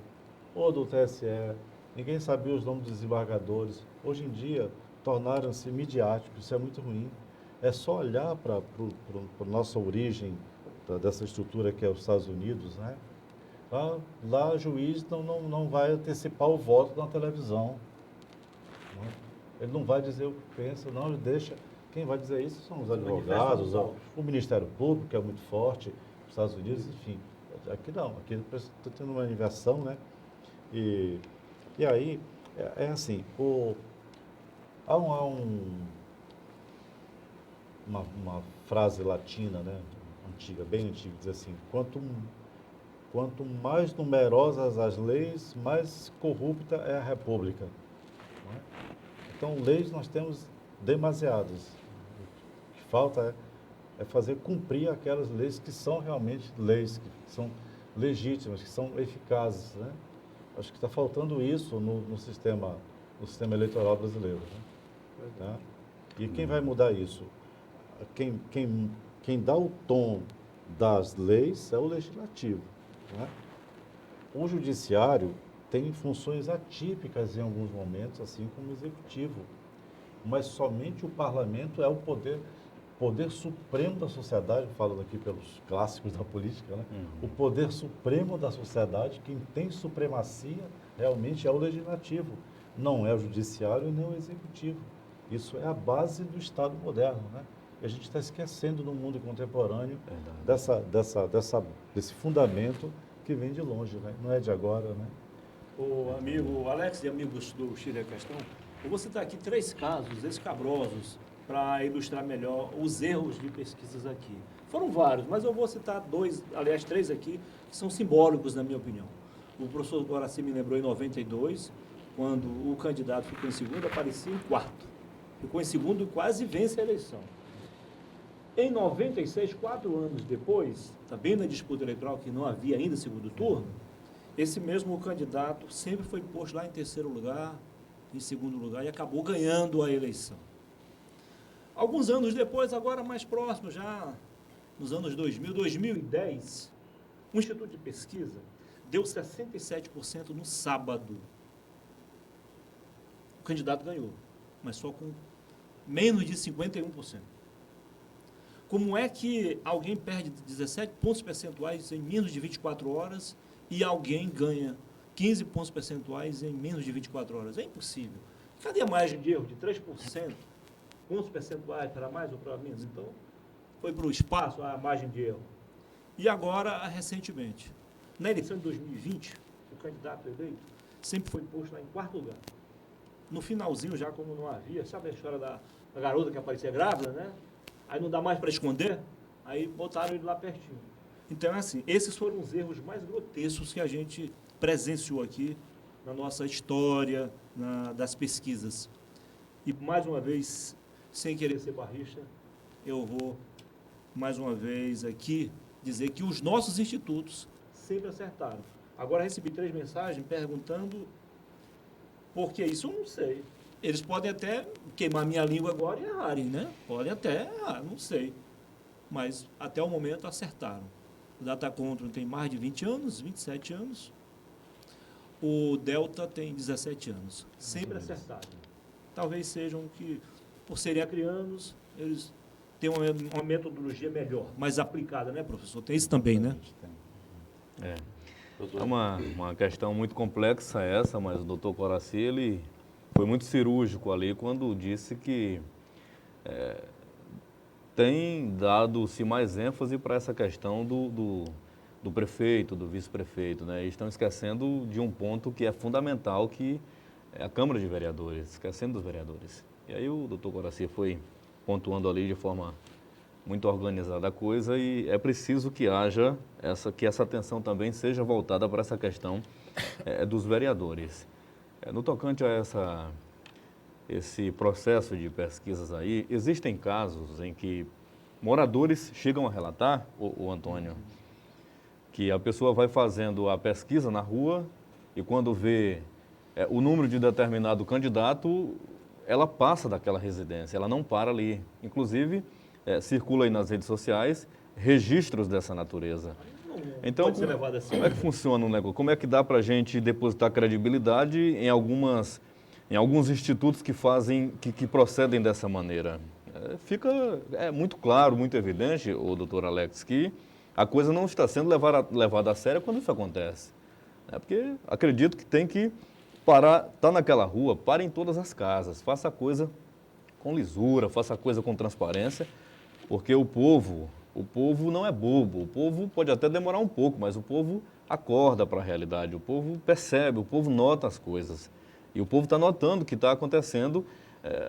ou do TSE. Ninguém sabia os nomes dos desembargadores. Hoje em dia, tornaram-se midiáticos, isso é muito ruim. É só olhar para a nossa origem dessa estrutura que é os Estados Unidos, né? Lá o juiz não vai antecipar o voto na televisão. Né? Ele não vai dizer o que pensa, não, ele deixa. Quem vai dizer isso são os advogados, o Ministério Público, que é muito forte, os Estados Unidos, enfim. Aqui não, aqui está tendo uma inversão, né? E aí, assim, há uma frase latina, né? Antiga, bem antiga, diz assim, quanto mais numerosas as leis, mais corrupta é a república. Não é? Então, leis nós temos demasiadas. O que falta é fazer cumprir aquelas leis que são realmente leis, que são legítimas, que são eficazes. Né? Acho que está faltando isso no sistema eleitoral brasileiro. Né? Tá? E quem vai mudar isso? Quem dá o tom das leis é o legislativo. Né? O judiciário tem funções atípicas em alguns momentos, assim como o executivo, mas somente o parlamento é o poder supremo da sociedade, falando aqui pelos clássicos da política, né? O poder supremo da sociedade, quem tem supremacia realmente é o legislativo, não é o judiciário nem o executivo. Isso é a base do Estado moderno, né? E a gente está esquecendo no mundo contemporâneo desse fundamento que vem de longe, né? Não é de agora, né? O amigo Alex e amigos do Chile a Questão, eu vou citar aqui 3 casos escabrosos para ilustrar melhor os erros de pesquisas aqui. Foram vários, mas eu vou citar 3 aqui, que são simbólicos, na minha opinião. O professor Guaraci me lembrou em 92, quando o candidato ficou em segundo, aparecia em quarto. Ficou em segundo e quase vence a eleição. Em 96, 4 anos depois, também na disputa eleitoral, que não havia ainda segundo turno, esse mesmo candidato sempre foi posto lá em terceiro lugar, em segundo lugar, e acabou ganhando a eleição. Alguns anos depois, agora mais próximo, já nos anos 2000, 2010, um instituto de pesquisa deu 67% no sábado. O candidato ganhou. mas só com menos de 51%. Como é que alguém perde 17 pontos percentuais em menos de 24 horas e alguém ganha 15 pontos percentuais em menos de 24 horas? É impossível. Cadê a margem de erro de 3%? Pontos percentuais para mais ou para menos? Então, foi para o espaço a margem de erro. E agora, recentemente, na eleição de 2020, o candidato eleito sempre foi posto lá em quarto lugar. No finalzinho, já como não havia, sabe a história da garota que aparecia grávida, né? Aí não dá mais para esconder, aí botaram ele lá pertinho. Então, é assim, esses foram os erros mais grotescos que a gente presenciou aqui na nossa história, das pesquisas. E, mais uma vez, sem querer ser barrista, eu vou, mais uma vez, aqui dizer que os nossos institutos sempre acertaram. Agora, recebi 3 mensagens perguntando por que isso, eu não sei. Eles podem até queimar minha língua agora e errarem, né? Podem até errar, não sei. Mas, até o momento, acertaram. O Datacontro tem mais de 20 anos, 27 anos. O Delta tem 17 anos. Sempre acertaram. Talvez sejam que, por serem acrianos, eles têm uma metodologia melhor, mais aplicada, né, professor? Tem isso também, né? É uma questão muito complexa essa, mas o doutor Coraci, ele foi muito cirúrgico ali quando disse que tem dado-se mais ênfase para essa questão do prefeito, do vice-prefeito, né? E estão esquecendo de um ponto que é fundamental, que é a Câmara de Vereadores, esquecendo dos vereadores. E aí o doutor Coraci foi pontuando ali de forma muito organizada a coisa, e é preciso que haja que essa atenção também seja voltada para essa questão dos vereadores. No tocante a esse processo de pesquisas aí, existem casos em que moradores chegam a relatar, o Antônio, que a pessoa vai fazendo a pesquisa na rua e quando vê o número de determinado candidato, ela passa daquela residência, ela não para ali. Inclusive, circula aí nas redes sociais registros dessa natureza. Então, como é que funciona o negócio? Como é que dá para a gente depositar credibilidade em alguns institutos que procedem dessa maneira? Fica muito claro, muito evidente, o doutor Alex, que a coisa não está sendo levada a sério quando isso acontece. Porque acredito que tem que parar, está naquela rua, pare em todas as casas, faça a coisa com lisura, faça a coisa com transparência, porque o povo não é bobo, o povo pode até demorar um pouco, mas o povo acorda para a realidade, o povo percebe, o povo nota as coisas. E o povo está notando que está acontecendo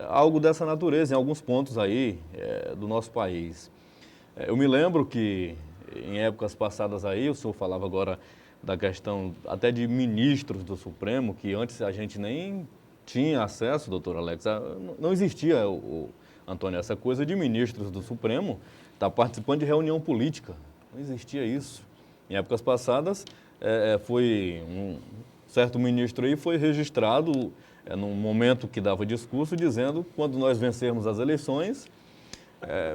algo dessa natureza em alguns pontos aí do nosso país. Eu me lembro que em épocas passadas aí, o senhor falava agora da questão até de ministros do Supremo, que antes a gente nem tinha acesso, doutor Alex, não existia, Antônio, essa coisa de ministros do Supremo estar participando de reunião política, não existia isso. Em épocas passadas, foi um certo ministro aí foi registrado num momento que dava discurso dizendo, quando nós vencermos as eleições,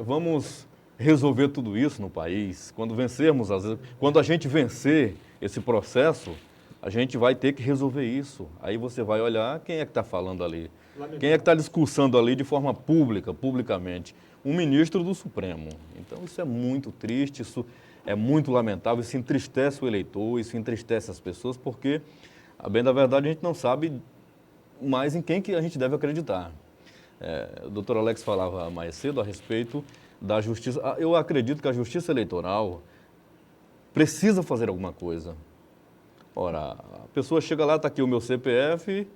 vamos resolver tudo isso no país. Quando a gente vencer esse processo, a gente vai ter que resolver isso. Aí você vai olhar quem é que está falando ali. Quem é que está discursando ali de forma publicamente? Um ministro do Supremo. Então isso é muito triste, isso é muito lamentável, isso entristece o eleitor, isso entristece as pessoas, porque, a bem da verdade, a gente não sabe mais em quem que a gente deve acreditar. O doutor Alex falava mais cedo a respeito da justiça. Eu acredito que a justiça eleitoral precisa fazer alguma coisa. Ora, a pessoa chega lá, está aqui o meu CPF,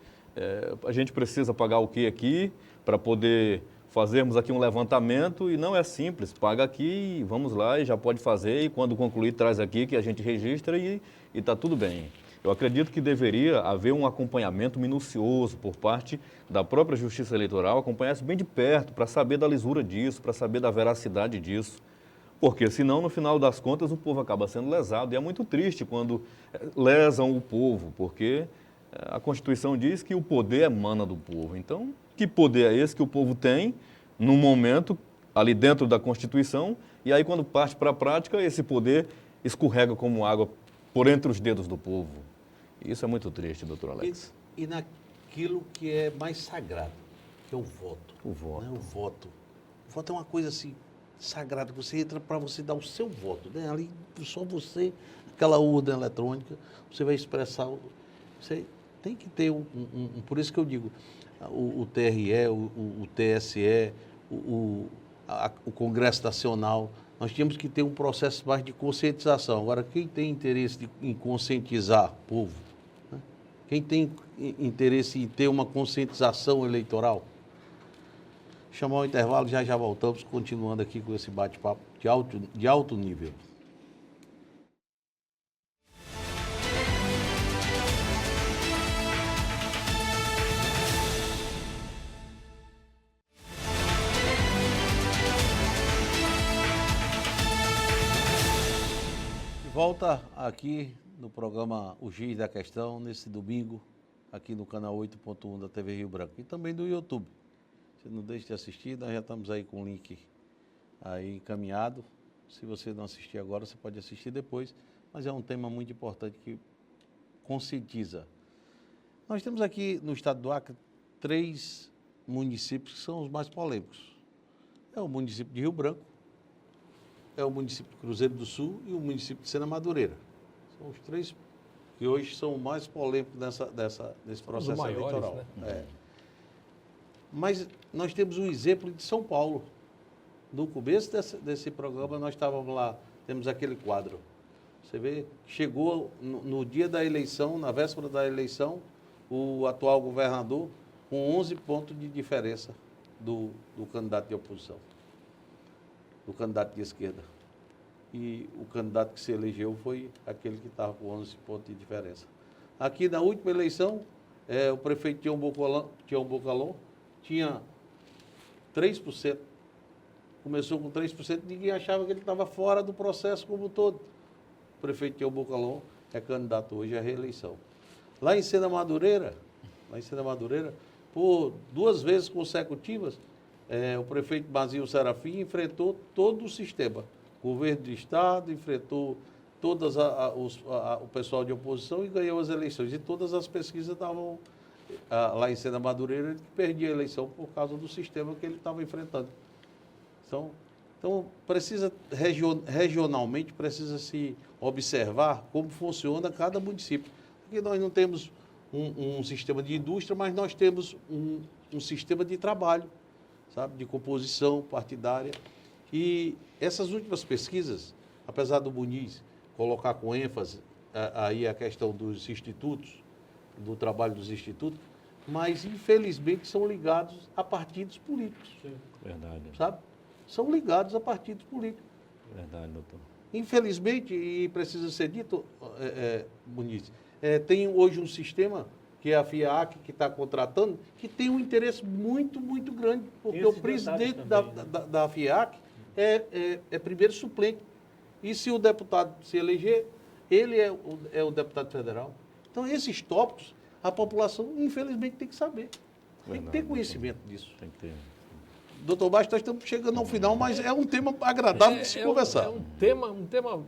a gente precisa pagar o que aqui para poder fazermos aqui um levantamento, e não é simples, paga aqui, vamos lá e já pode fazer, e quando concluir traz aqui que a gente registra e está tudo bem. Eu acredito que deveria haver um acompanhamento minucioso por parte da própria Justiça Eleitoral, acompanhar isso bem de perto, para saber da lisura disso, para saber da veracidade disso. Porque senão, no final das contas, o povo acaba sendo lesado. E é muito triste quando lesam o povo, porque a Constituição diz que o poder emana do povo. Então, que poder é esse que o povo tem, num momento, ali dentro da Constituição, e aí quando parte para a prática, esse poder escorrega como água por entre os dedos do povo. Isso é muito triste, doutor Alex. E naquilo que é mais sagrado, que é o voto. O voto. Né? O voto. O voto é uma coisa assim, sagrada, que você entra para você dar o seu voto. Né? Ali, só você, aquela urna eletrônica, você vai expressar. Você tem que ter por isso que eu digo, o TRE, o TSE, o Congresso Nacional, nós tínhamos que ter um processo mais de conscientização. Agora, quem tem interesse em conscientizar o povo, né? Quem tem interesse em ter uma conscientização eleitoral, chamar o intervalo, já voltamos, continuando aqui com esse bate-papo de alto nível. Volta aqui no programa O Giz da Questão, nesse domingo, aqui no canal 8.1 da TV Rio Branco e também do YouTube. Você não deixe de assistir, nós já estamos aí com o link aí encaminhado. Se você não assistir agora, você pode assistir depois, mas é um tema muito importante que conscientiza. Nós temos aqui no estado do Acre 3 municípios que são os mais polêmicos. É o município de Rio Branco, é o município de Cruzeiro do Sul e o município de Sena Madureira. São os 3 que hoje são os mais polêmicos nesse processo eleitoral. Né? É. Mas nós temos um exemplo de São Paulo. No começo desse programa, nós estávamos lá, temos aquele quadro. Você vê, chegou no dia da eleição, na véspera da eleição, o atual governador com 11 pontos de diferença do candidato de oposição, do candidato de esquerda. E o candidato que se elegeu foi aquele que estava com 11 pontos de diferença. Aqui na última eleição, o prefeito Tião Bocalon tinha 3%. Começou com 3%, ninguém achava que ele estava fora do processo como um todo. O prefeito Tião Bocalon é candidato hoje à reeleição. Lá em Sena Madureira, por 2 vezes consecutivas, o prefeito Mazil Serafim enfrentou todo o sistema. O governo do Estado enfrentou o pessoal de oposição e ganhou as eleições. E todas as pesquisas estavam lá em Sena Madureira, ele perdia a eleição por causa do sistema que ele estava enfrentando. Então precisa, regionalmente, precisa se observar como funciona cada município. Aqui nós não temos um sistema de indústria, mas nós temos um sistema de trabalho, sabe, de composição partidária. E essas últimas pesquisas, apesar do Muniz colocar com ênfase aí a questão dos institutos, do trabalho dos institutos, mas infelizmente são ligados a partidos políticos. Verdade. Sabe? São ligados a partidos políticos. Verdade, doutor. Infelizmente, e precisa ser dito, Muniz, tem hoje um sistema, que é a FIAC, que está contratando, que tem um interesse muito, muito grande, porque o presidente da FIAC é primeiro suplente. E se o deputado se eleger, ele é o deputado federal. Então, esses tópicos, a população, infelizmente, tem que saber. Tem que ter conhecimento disso. Tem que ter. Doutor Baixo, nós estamos chegando ao final, mas é um tema agradável de se conversar. É um tema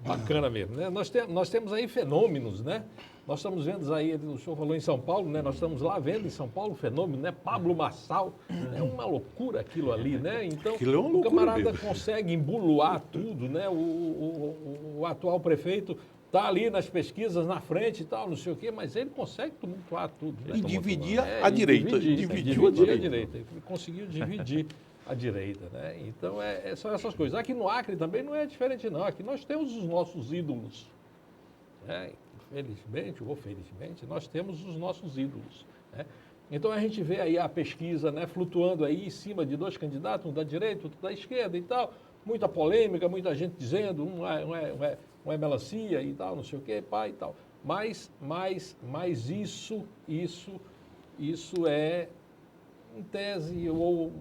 bacana mesmo, né? Nós temos aí fenômenos, né? Nós estamos vendo aí, o senhor falou em São Paulo, né? Nós estamos lá vendo em São Paulo o fenômeno, né? Pablo Marçal, é uma loucura aquilo ali, né? Então, o camarada consegue embuluar tudo, né? O atual prefeito está ali nas pesquisas, na frente e tal, não sei o quê, mas ele consegue tumultuar tudo. Né? E dividir a direita. Dividiu a direita. Ele conseguiu dividir a direita, né? Então, são essas coisas. Aqui no Acre também não é diferente, não. Aqui nós temos os nossos ídolos. Né? Infelizmente ou felizmente, nós temos os nossos ídolos. Né? Então, a gente vê aí a pesquisa, né, flutuando aí em cima de 2 candidatos, um da direita, outro da esquerda e tal. Muita polêmica, muita gente dizendo um é melancia e tal, não sei o quê, pai e tal. Mas isso é, em tese, ou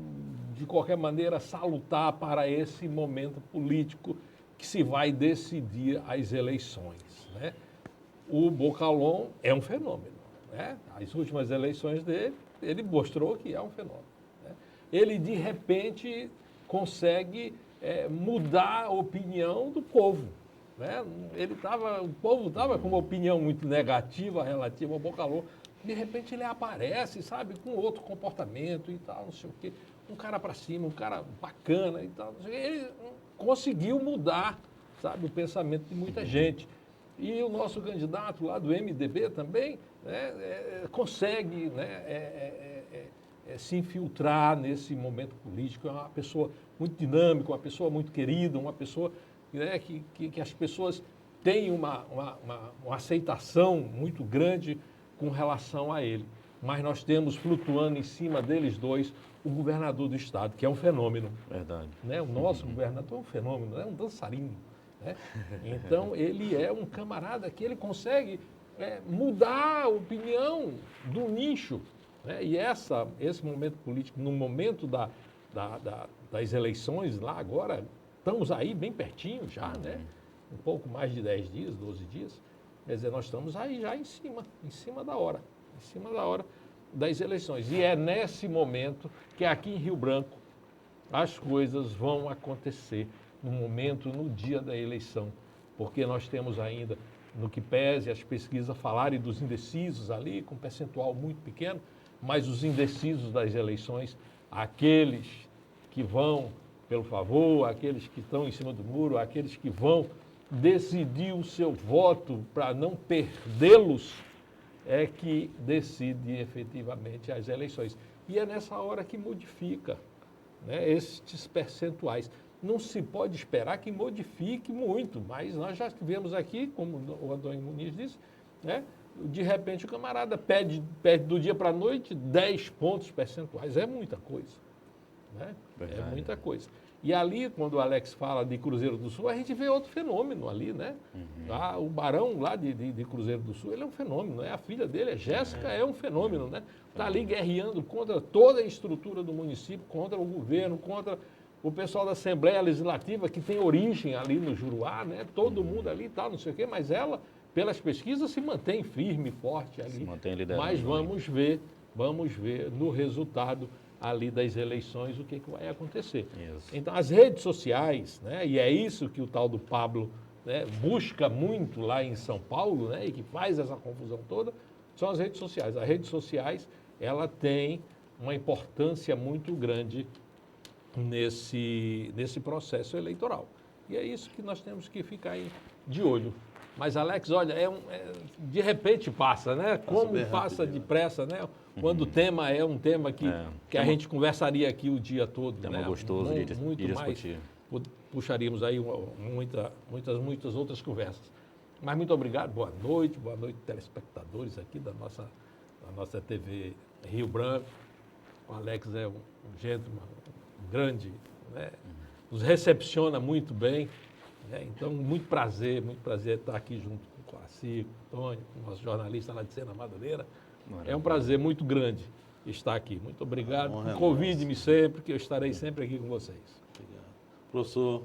de qualquer maneira, salutar para esse momento político que se vai decidir as eleições. Né? O Bocalon é um fenômeno. Né? As últimas eleições dele, ele mostrou que é um fenômeno. Né? Ele, de repente, consegue mudar a opinião do povo. Né? O povo estava com uma opinião muito negativa relativa ao Bocalon, de repente ele aparece, sabe, com outro comportamento e tal, não sei o quê. Um cara para cima, um cara bacana e tal. Não sei o quê. Ele conseguiu mudar, sabe, o pensamento de muita gente. E o nosso candidato lá do MDB também, né, consegue, né, se infiltrar nesse momento político. É uma pessoa muito dinâmica, uma pessoa muito querida, uma pessoa, né, que as pessoas têm uma aceitação muito grande com relação a ele. Mas nós temos flutuando em cima deles dois o governador do estado, que é um fenômeno. Verdade. Né? O nosso governador é um fenômeno, é um dançarino. Né? Então, ele é um camarada que ele consegue mudar a opinião do nicho. Né? E esse momento político, no momento das eleições, lá agora, estamos aí bem pertinho já, né? Um pouco mais de 10 dias, 12 dias. Quer dizer, nós estamos aí já em cima da hora das eleições. E é nesse momento que aqui em Rio Branco as coisas vão acontecer, no dia da eleição, porque nós temos ainda, no que pese as pesquisas falarem dos indecisos ali, com um percentual muito pequeno, mas os indecisos das eleições, aqueles que vão pelo favor, aqueles que estão em cima do muro, aqueles que vão decidir o seu voto para não perdê-los, é que decide efetivamente as eleições. E é nessa hora que modifica, né, estes percentuais. Não se pode esperar que modifique muito, mas nós já tivemos aqui, como o Antônio Muniz disse, né, de repente o camarada perde do dia para a noite 10 pontos percentuais. É muita coisa. Né? É muita coisa. E ali, quando o Alex fala de Cruzeiro do Sul, a gente vê outro fenômeno ali, né? O Barão lá de Cruzeiro do Sul, ele é um fenômeno, né? A filha dele, a Jéssica, é um fenômeno, né? Está ali guerreando contra toda a estrutura do município, contra o governo, contra o pessoal da Assembleia Legislativa, que tem origem ali no Juruá, né? Todo mundo ali e tal, não sei o quê, mas ela, pelas pesquisas, se mantém firme, forte ali. Se mantém liderando. Mas vamos ver no resultado ali das eleições o que vai acontecer. Isso. Então, as redes sociais, né, e é isso que o tal do Pablo, né, busca muito lá em São Paulo, né, e que faz essa confusão toda, são as redes sociais. As redes sociais, ela tem uma importância muito grande nesse processo eleitoral. E é isso que nós temos que ficar de olho. Mas, Alex, olha, de repente passa, né? Como passa depressa, né? Quando o tema é um tema que a gente conversaria aqui o dia todo. Tema né? gostoso de muito mais. Puxaríamos aí muitas outras conversas. Mas muito obrigado, boa noite, telespectadores aqui da nossa TV Rio Branco. O Alex é um gentleman, um grande, né? Nos recepciona muito bem. Então, muito prazer estar aqui junto com o Coraci, com o Tônio, com o nosso jornalista lá de Sena Madureira. É um prazer muito grande estar aqui. Muito obrigado. Convide-me sempre, que eu estarei sempre aqui com vocês. Obrigado. Professor.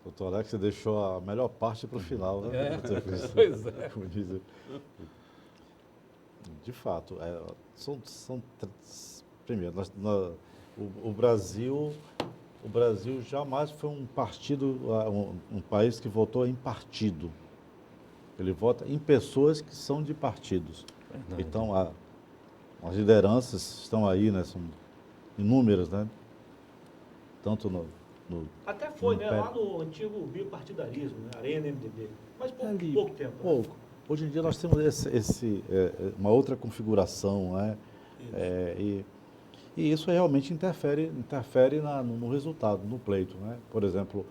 Doutor Alex, você deixou a melhor parte para o final, né? Pois é. Como dizem. De fato, primeiro, o Brasil jamais foi um partido, um país que votou em partido. Ele vota em pessoas que são de partidos. Verdade. Então, as lideranças estão aí, né? São inúmeras, né? Tanto no até foi, né? Lá no antigo bipartidarismo, né? Arena, MDB. Mas pouco tempo. Pouco. Né? Hoje em dia nós temos uma outra configuração, né? E isso realmente interfere no resultado, no pleito, né? Por exemplo,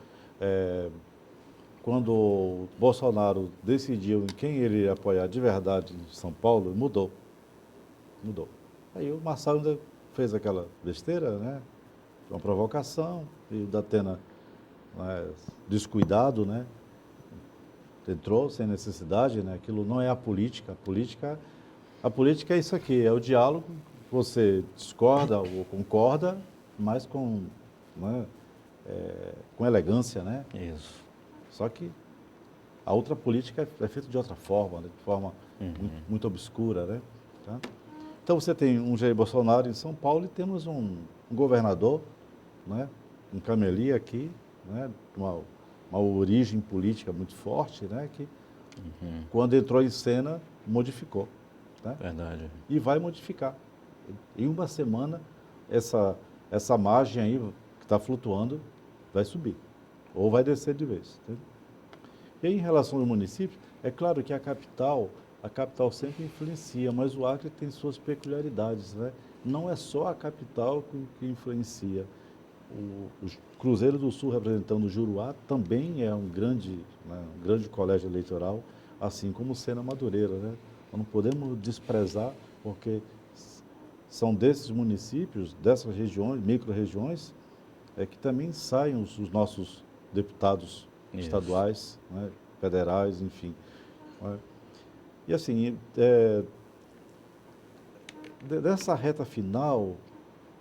quando o Bolsonaro decidiu em quem ele ia apoiar de verdade em São Paulo, mudou. Aí o Marçal ainda fez aquela besteira, né? Uma provocação, e o Datena, né, descuidado, né? Entrou sem necessidade, né? Aquilo não é a política. A política é isso aqui, é o diálogo. Você discorda ou concorda, mas com elegância, né? Isso. Só que a outra política é feita de outra forma, né? De forma muito obscura, né? Tá? Então você tem um Jair Bolsonaro em São Paulo e temos um governador, né? Um Cameli aqui, né? Uma origem política muito forte, né? Que quando entrou em cena modificou. Né? Verdade. E vai modificar. Em uma semana, essa margem aí que está flutuando vai subir, ou vai descer de vez. Entendeu? E aí, em relação ao município, é claro que a capital sempre influencia, mas o Acre tem suas peculiaridades, né? Não é só a capital que influencia. O Cruzeiro do Sul, representando o Juruá, também é um grande colégio eleitoral, assim como o Sena Madureira, né? Nós não podemos desprezar, porque são desses municípios, dessas regiões, micro-regiões, que também saem os nossos deputados estaduais, né? Federais, enfim. Né? E assim, dessa reta final,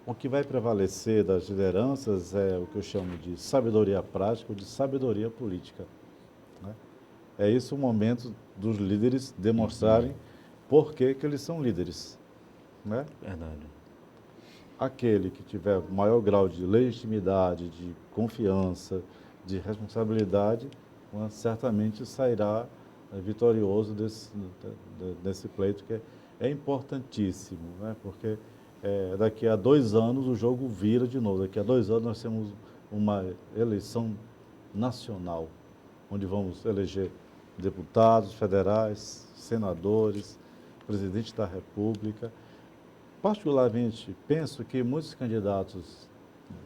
o que vai prevalecer das lideranças é o que eu chamo de sabedoria prática ou de sabedoria política. Né? É isso o momento dos líderes demonstrarem por que eles são líderes. Né? Verdade. Aquele que tiver maior grau de legitimidade, de confiança, de responsabilidade, certamente sairá vitorioso desse pleito, que é importantíssimo, né? Porque daqui a 2 anos o jogo vira de novo. Daqui a 2 anos nós temos uma eleição nacional, onde vamos eleger deputados federais, senadores, presidente da República. Particularmente, penso que muitos candidatos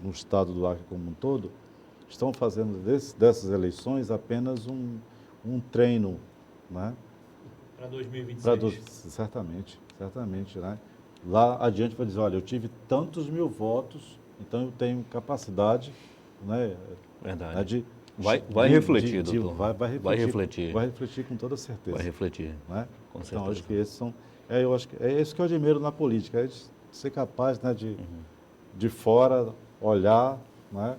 no estado do Acre como um todo estão fazendo dessas eleições apenas um treino, né? Para 2026. Certamente, né? Lá adiante vai dizer, olha, eu tive tantos mil votos, então eu tenho capacidade, né? Verdade. Vai refletir, doutor. Vai refletir. Vai refletir com toda certeza. Vai refletir. Né? Com certeza. Então, acho que esses são... eu acho que é isso que eu admiro na política, é ser capaz, né, de fora olhar, né?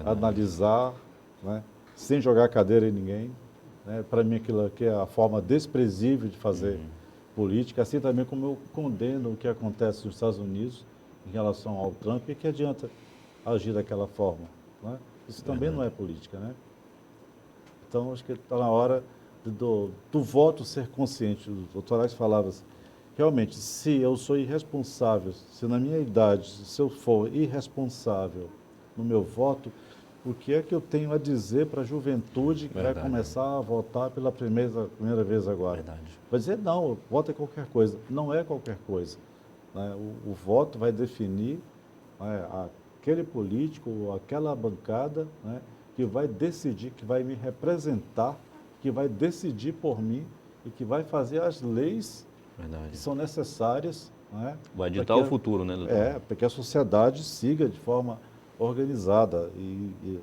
Analisar, né? Sem jogar cadeira em ninguém. Né? Para mim, aquilo aqui é a forma desprezível de fazer política, assim também como eu condeno o que acontece nos Estados Unidos em relação ao Trump, e que adianta agir daquela forma. Né? Isso também não é política. Né? Então, acho que está na hora do voto ser consciente. O doutor Alex falava assim, realmente, se eu sou irresponsável, se na minha idade, se eu for irresponsável no meu voto, o que é que eu tenho a dizer para a juventude que vai começar a votar pela primeira vez agora? Verdade. Vai dizer, não, voto é qualquer coisa. Não é qualquer coisa. Né? O voto vai definir, né, aquele político ou aquela bancada, né, que vai decidir, que vai me representar, que vai decidir por mim e que vai fazer as leis que são necessárias. Né, vai ditar o futuro, né, doutor? Para que a sociedade siga de forma organizada. E,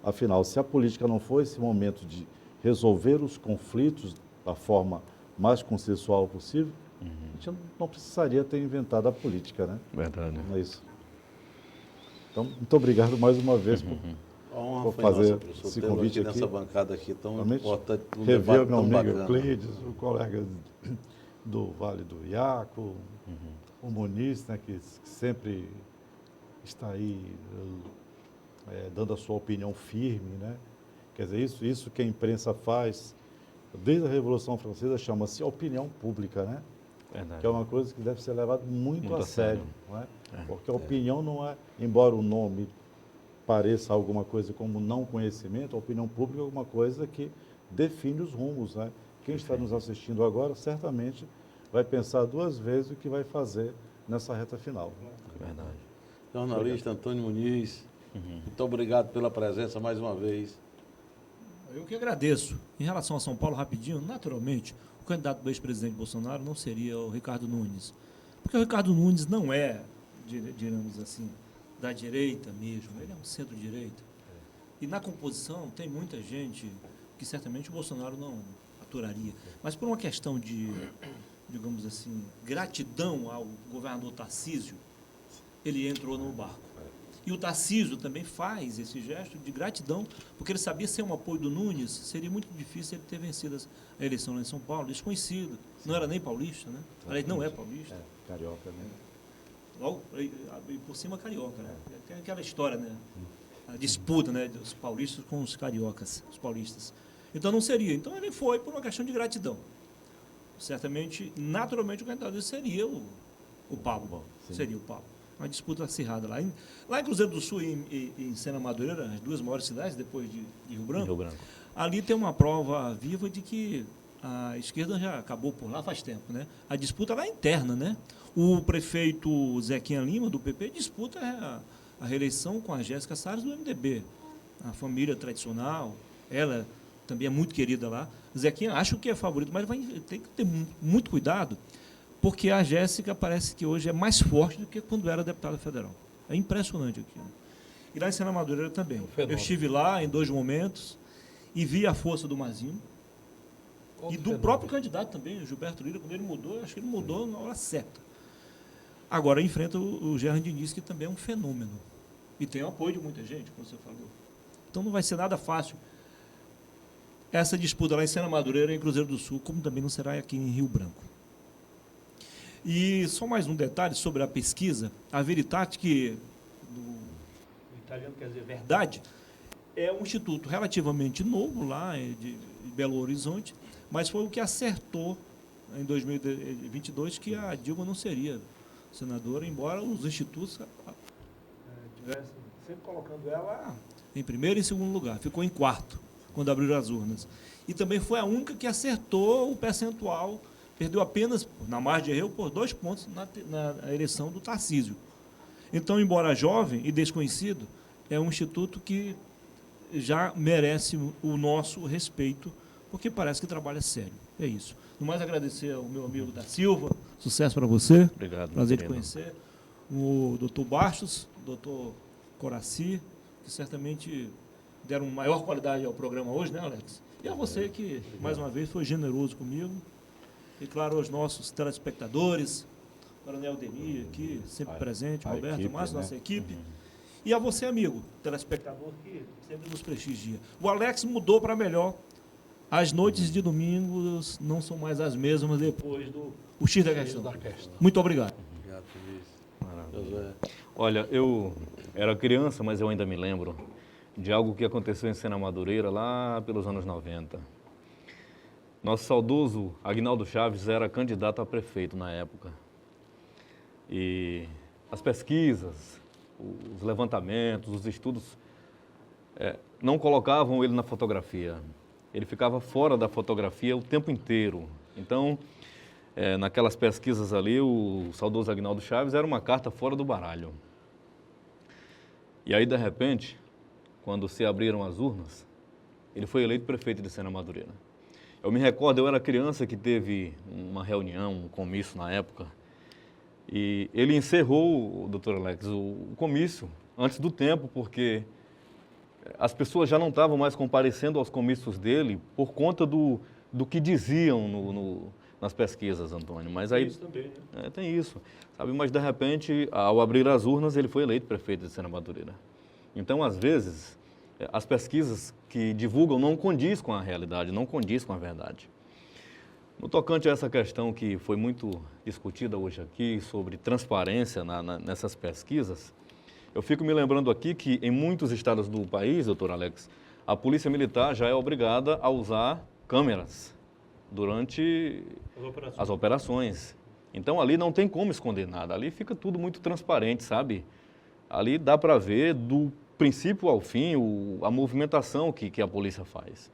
afinal, se a política não for esse momento de resolver os conflitos da forma mais consensual possível, a gente não precisaria ter inventado a política, né? Verdade. Não é isso. Então, muito obrigado mais uma vez por fazer esse convite aqui. Nessa bancada aqui tão importante. Rever meu amigo Euclides, o colega do Vale do Iaco, o Muniz, né, que sempre está aí dando a sua opinião firme, né? Quer dizer, isso que a imprensa faz, desde a Revolução Francesa, chama-se opinião pública, né? Verdade. Que é uma coisa que deve ser levada muito a sério. Não é? Porque a opinião não é, embora o nome pareça alguma coisa como não conhecimento, a opinião pública é alguma coisa que define os rumos. Né? Quem está nos assistindo agora, certamente vai pensar 2 vezes o que vai fazer nessa reta final. Verdade. Jornalista Antônio Muniz, muito obrigado pela presença mais uma vez. Eu que agradeço. Em relação a São Paulo, rapidinho, naturalmente, o candidato do ex-presidente Bolsonaro não seria o Ricardo Nunes. Porque o Ricardo Nunes não é, digamos assim, da direita mesmo, ele é um centro-direita. E na composição tem muita gente que certamente o Bolsonaro não aturaria. Mas por uma questão de, digamos assim, gratidão ao governador Tarcísio, ele entrou no barco. E o Tarcísio também faz esse gesto de gratidão, porque ele sabia ser um apoio do Nunes, seria muito difícil ele ter vencido a eleição lá em São Paulo, desconhecido. Não era nem paulista, né? Aliás, não é paulista. Carioca, né? Logo, e por cima carioca, né? Tem aquela história, né? A disputa, né, dos paulistas com os cariocas, os paulistas. Então não seria. Então ele foi por uma questão de gratidão. certamente, naturalmente, o candidato seria o Pablo. Sim. Seria o Pablo. Uma disputa acirrada lá. Lá em Cruzeiro do Sul e em Sena Madureira, as duas maiores cidades, depois de Rio Branco, ali tem uma prova viva de que a esquerda já acabou por lá faz tempo, né? A disputa lá é interna, né? O prefeito Zequinha Lima, do PP, disputa a reeleição com a Jéssica Salles, do MDB. A família tradicional, ela também é muito querida lá. Zequinha acho que é favorito, mas vai ter que ter muito cuidado, porque a Jéssica parece que hoje é mais forte do que quando era deputada federal. É impressionante aquilo. E lá em Sena Madureira também. Eu estive lá em 2 momentos e vi a força do Mazinho. E do próprio candidato também, o Gilberto Lira, quando ele mudou, acho que ele mudou na hora certa. Agora enfrenta o Gerard Diniz, que também é um fenômeno. E tem o apoio de muita gente, como você falou. Então não vai ser nada fácil essa disputa lá em Sena Madureira, em Cruzeiro do Sul, como também não será aqui em Rio Branco. E só mais um detalhe sobre a pesquisa. A Veritate, que do italiano quer dizer verdade, é um instituto relativamente novo lá de Belo Horizonte, mas foi o que acertou em 2022 que a Dilma não seria senadora, embora os institutos estivessem sempre colocando ela em primeiro e segundo lugar. Ficou em quarto, quando abriram as urnas. E também foi a única que acertou o percentual, perdeu apenas, na margem de erro, por 2 pontos na eleição do Tarcísio. Então, embora jovem e desconhecido, é um instituto que já merece o nosso respeito, porque parece que trabalha sério. É isso. No mais, agradecer ao meu amigo da Silva, sucesso para você. Obrigado. Prazer de conhecer. O doutor Bastos, o doutor Coraci, que certamente deram maior qualidade ao programa hoje, né, Alex? E a você que, mais uma vez, foi generoso comigo. E, claro, aos nossos telespectadores, Coronel Demir aqui, sempre presente, Roberto Márcio, nossa equipe. E a você, amigo, telespectador, que sempre nos prestigia. O Alex mudou para melhor. As noites de domingos não são mais as mesmas depois do X da Questão. Muito obrigado. Obrigado, Maravilha. Olha, eu era criança, mas eu ainda me lembro de algo que aconteceu em Sena Madureira lá pelos anos 90. Nosso saudoso Aguinaldo Chaves era candidato a prefeito na época. E as pesquisas, os levantamentos, os estudos não colocavam ele na fotografia. Ele ficava fora da fotografia o tempo inteiro. Então, naquelas pesquisas ali, o saudoso Aguinaldo Chaves era uma carta fora do baralho. E aí, de repente, quando se abriram as urnas, ele foi eleito prefeito de Sena Madureira. Eu me recordo, eu era criança que teve uma reunião, um comício na época, e ele encerrou, doutor Alex, o comício antes do tempo, porque as pessoas já não estavam mais comparecendo aos comícios dele por conta do que diziam nas pesquisas, Antônio. Mas aí, isso também, né? Tem isso, sabe? Mas, de repente, ao abrir as urnas, ele foi eleito prefeito de Sena Madureira. Então, às vezes, as pesquisas que divulgam não condiz com a realidade, não condiz com a verdade. No tocante a essa questão que foi muito discutida hoje aqui, sobre transparência nessas pesquisas, eu fico me lembrando aqui que em muitos estados do país, doutor Alex, a Polícia Militar já é obrigada a usar câmeras durante as operações. Então, ali não tem como esconder nada, ali fica tudo muito transparente, sabe? Ali dá para ver do princípio ao fim a movimentação que a polícia faz.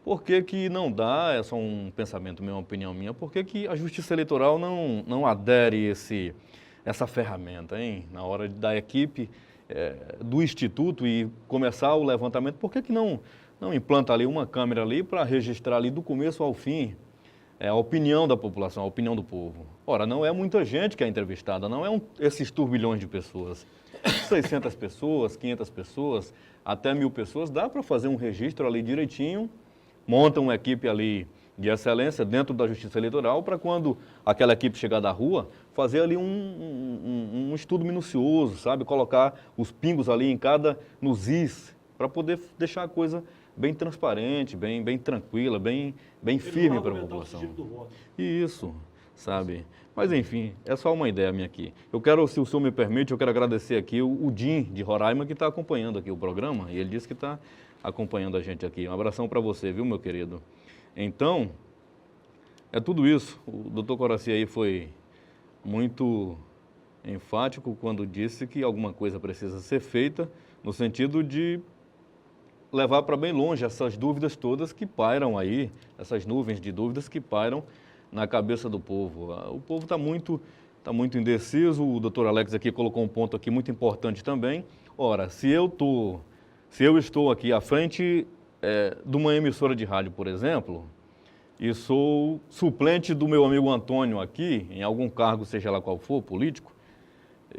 Por que não dá, é só um pensamento meu, uma opinião minha, por que a Justiça Eleitoral não adere essa ferramenta, hein? Na hora da equipe do Instituto e começar o levantamento, por que não implanta ali uma câmera ali para registrar ali do começo ao fim a opinião da população, a opinião do povo? Ora, não é muita gente que é entrevistada, não é esses turbilhões de pessoas. 600 pessoas, 500 pessoas, até 1000 pessoas, dá para fazer um registro ali direitinho, monta uma equipe ali de excelência dentro da Justiça Eleitoral para quando aquela equipe chegar da rua, fazer ali um estudo minucioso, sabe? Colocar os pingos ali nos is, para poder deixar a coisa bem transparente, bem tranquila, bem firme para a população. Isso, sabe? Mas, enfim, é só uma ideia minha aqui. Se o senhor me permite, eu quero agradecer aqui o Dim, de Roraima, que está acompanhando aqui o programa, e ele disse que está acompanhando a gente aqui. Um abração para você, viu, meu querido? Então, é tudo isso. O doutor Coraci aí foi muito enfático quando disse que alguma coisa precisa ser feita no sentido de levar para bem longe essas dúvidas todas que pairam aí, essas nuvens de dúvidas que pairam na cabeça do povo. O povo está muito indeciso, o doutor Alex aqui colocou um ponto aqui muito importante também. Ora, se eu estou aqui à frente de uma emissora de rádio, por exemplo, e sou suplente do meu amigo Antônio aqui, em algum cargo, seja lá qual for, político,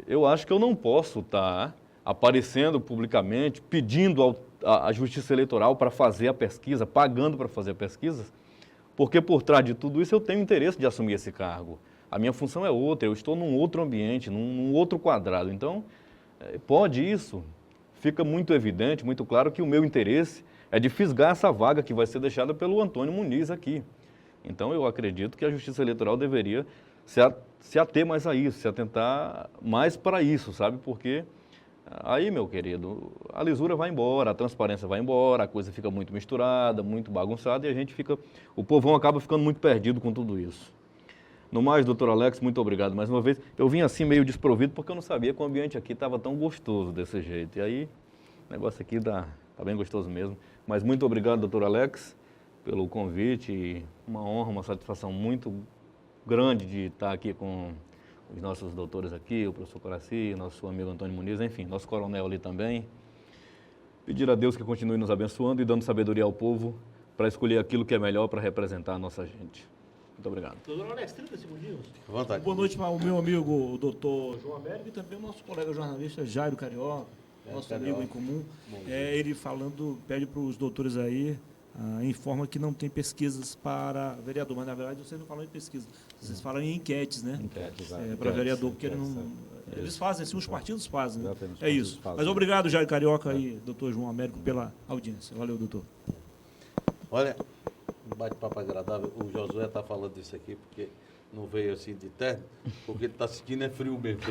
eu acho que eu não posso estar aparecendo publicamente, pedindo à Justiça Eleitoral para fazer a pesquisa, pagando para fazer a pesquisa, porque por trás de tudo isso eu tenho interesse de assumir esse cargo. A minha função é outra, eu estou num outro ambiente, num outro quadrado. Então, pode isso, fica muito evidente, muito claro que o meu interesse é de fisgar essa vaga que vai ser deixada pelo Antônio Muniz aqui. Então, eu acredito que a Justiça Eleitoral deveria se ater mais a isso, se atentar mais para isso, sabe? Porque aí, meu querido, a lisura vai embora, a transparência vai embora, a coisa fica muito misturada, muito bagunçada e o povão acaba ficando muito perdido com tudo isso. No mais, doutor Alex, muito obrigado mais uma vez. Eu vim assim meio desprovido porque eu não sabia que o ambiente aqui estava tão gostoso desse jeito. E aí, o negócio aqui tá bem gostoso mesmo. Mas muito obrigado, doutor Alex, pelo convite. E uma honra, uma satisfação muito grande de estar aqui com os nossos doutores aqui, o professor Coraci, nosso amigo Antônio Muniz, enfim, nosso coronel ali também. Pedir a Deus que continue nos abençoando e dando sabedoria ao povo para escolher aquilo que é melhor para representar a nossa gente. Muito obrigado. Doutor Alex, 30 segundinhos. Vontade. Boa noite para o meu amigo, o doutor João Américo, e também o nosso colega jornalista Jairo Carioca, nosso amigo em comum. Ele pede para os doutores aí, informa que não tem pesquisas para vereador, mas na verdade vocês não falam em pesquisa, vocês falam em enquetes, né? Enquetes, para vereador, porque eles fazem, assim, os partidos fazem. Né? É isso. Fazem. Mas obrigado, Jairo Carioca e doutor João Américo, pela audiência. Valeu, doutor. Olha, um bate-papo agradável. O Josué está falando isso aqui porque não veio assim de terno, porque ele está sentindo frio mesmo.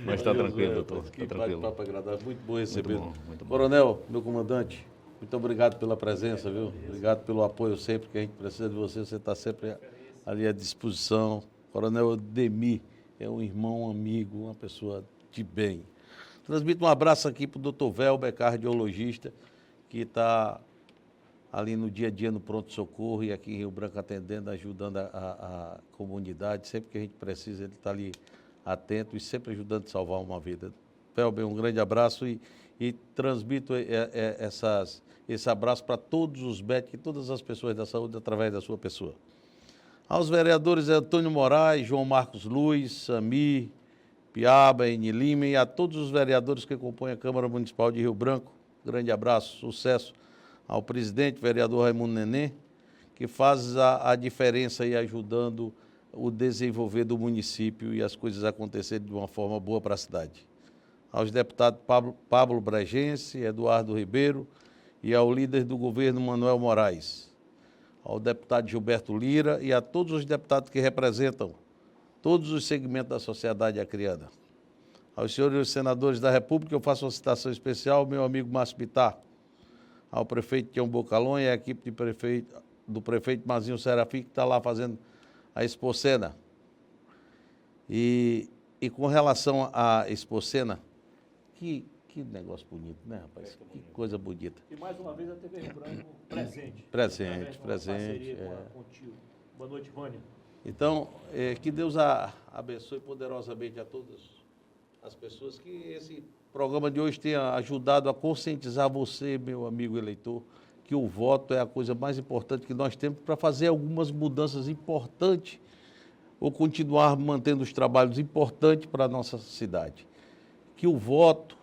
Mas está tranquilo, doutor. Que Tá tranquilo. bate-papo agradável. Muito bom receber. Muito bom. Coronel, meu comandante, muito obrigado pela presença, viu? Obrigado pelo apoio sempre, que a gente precisa de você. Você está sempre ali à disposição. Coronel Ademir é um irmão, um amigo, uma pessoa de bem. Transmito um abraço aqui para o doutor Velber, cardiologista, que está ali no dia a dia no pronto-socorro e aqui em Rio Branco atendendo, ajudando a comunidade. Sempre que a gente precisa, ele está ali atento e sempre ajudando a salvar uma vida. Velber, um grande abraço e transmito esse abraço para todos os médicos e todas as pessoas da saúde através da sua pessoa. Aos vereadores Antônio Moraes, João Marcos Luiz, Samir, Piaba, Eni Lima e a todos os vereadores que compõem a Câmara Municipal de Rio Branco, grande abraço, sucesso ao presidente, vereador Raimundo Nenê, que faz a diferença aí ajudando o desenvolver do município e as coisas acontecerem de uma forma boa para a cidade. Aos deputados Pablo Bregense, Eduardo Ribeiro e ao líder do governo Manuel Moraes, ao deputado Gilberto Lira e a todos os deputados que representam todos os segmentos da sociedade acriana. Aos senhores senadores da República, eu faço uma citação especial ao meu amigo Márcio Bittar, ao prefeito Tião Bocalon e à equipe do prefeito Mazinho Serafim, que está lá fazendo a Expocena. E com relação à Expocena, que negócio bonito, né, rapaz? Que coisa bonita. E mais uma vez a TV Rio Branco presente. Presente. Parceria com a Contil. Boa noite, Vânia. Então, que Deus abençoe poderosamente a todas as pessoas, que esse programa de hoje tenha ajudado a conscientizar você, meu amigo eleitor, que o voto é a coisa mais importante que nós temos para fazer algumas mudanças importantes ou continuar mantendo os trabalhos importantes para a nossa cidade. Que o voto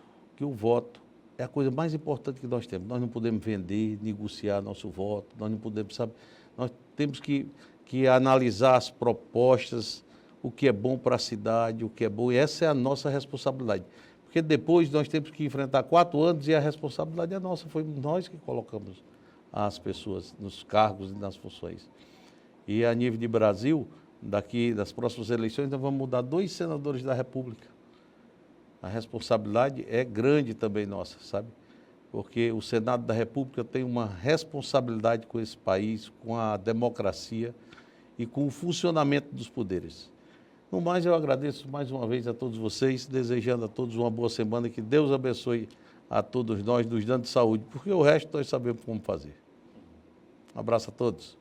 é a coisa mais importante que nós temos. Nós não podemos vender, negociar nosso voto, nós não podemos, sabe, nós temos que analisar as propostas, o que é bom para a cidade, o que é bom, e essa é a nossa responsabilidade. Porque depois nós temos que enfrentar 4 anos e a responsabilidade é nossa, foi nós que colocamos as pessoas nos cargos e nas funções. E a nível de Brasil, daqui das próximas eleições, nós vamos mudar 2 senadores da República. A responsabilidade é grande também nossa, sabe? porque o Senado da República tem uma responsabilidade com esse país, com a democracia e com o funcionamento dos poderes. No mais, eu agradeço mais uma vez a todos vocês, desejando a todos uma boa semana, que Deus abençoe a todos nós, nos dando saúde, porque o resto nós sabemos como fazer. Um abraço a todos.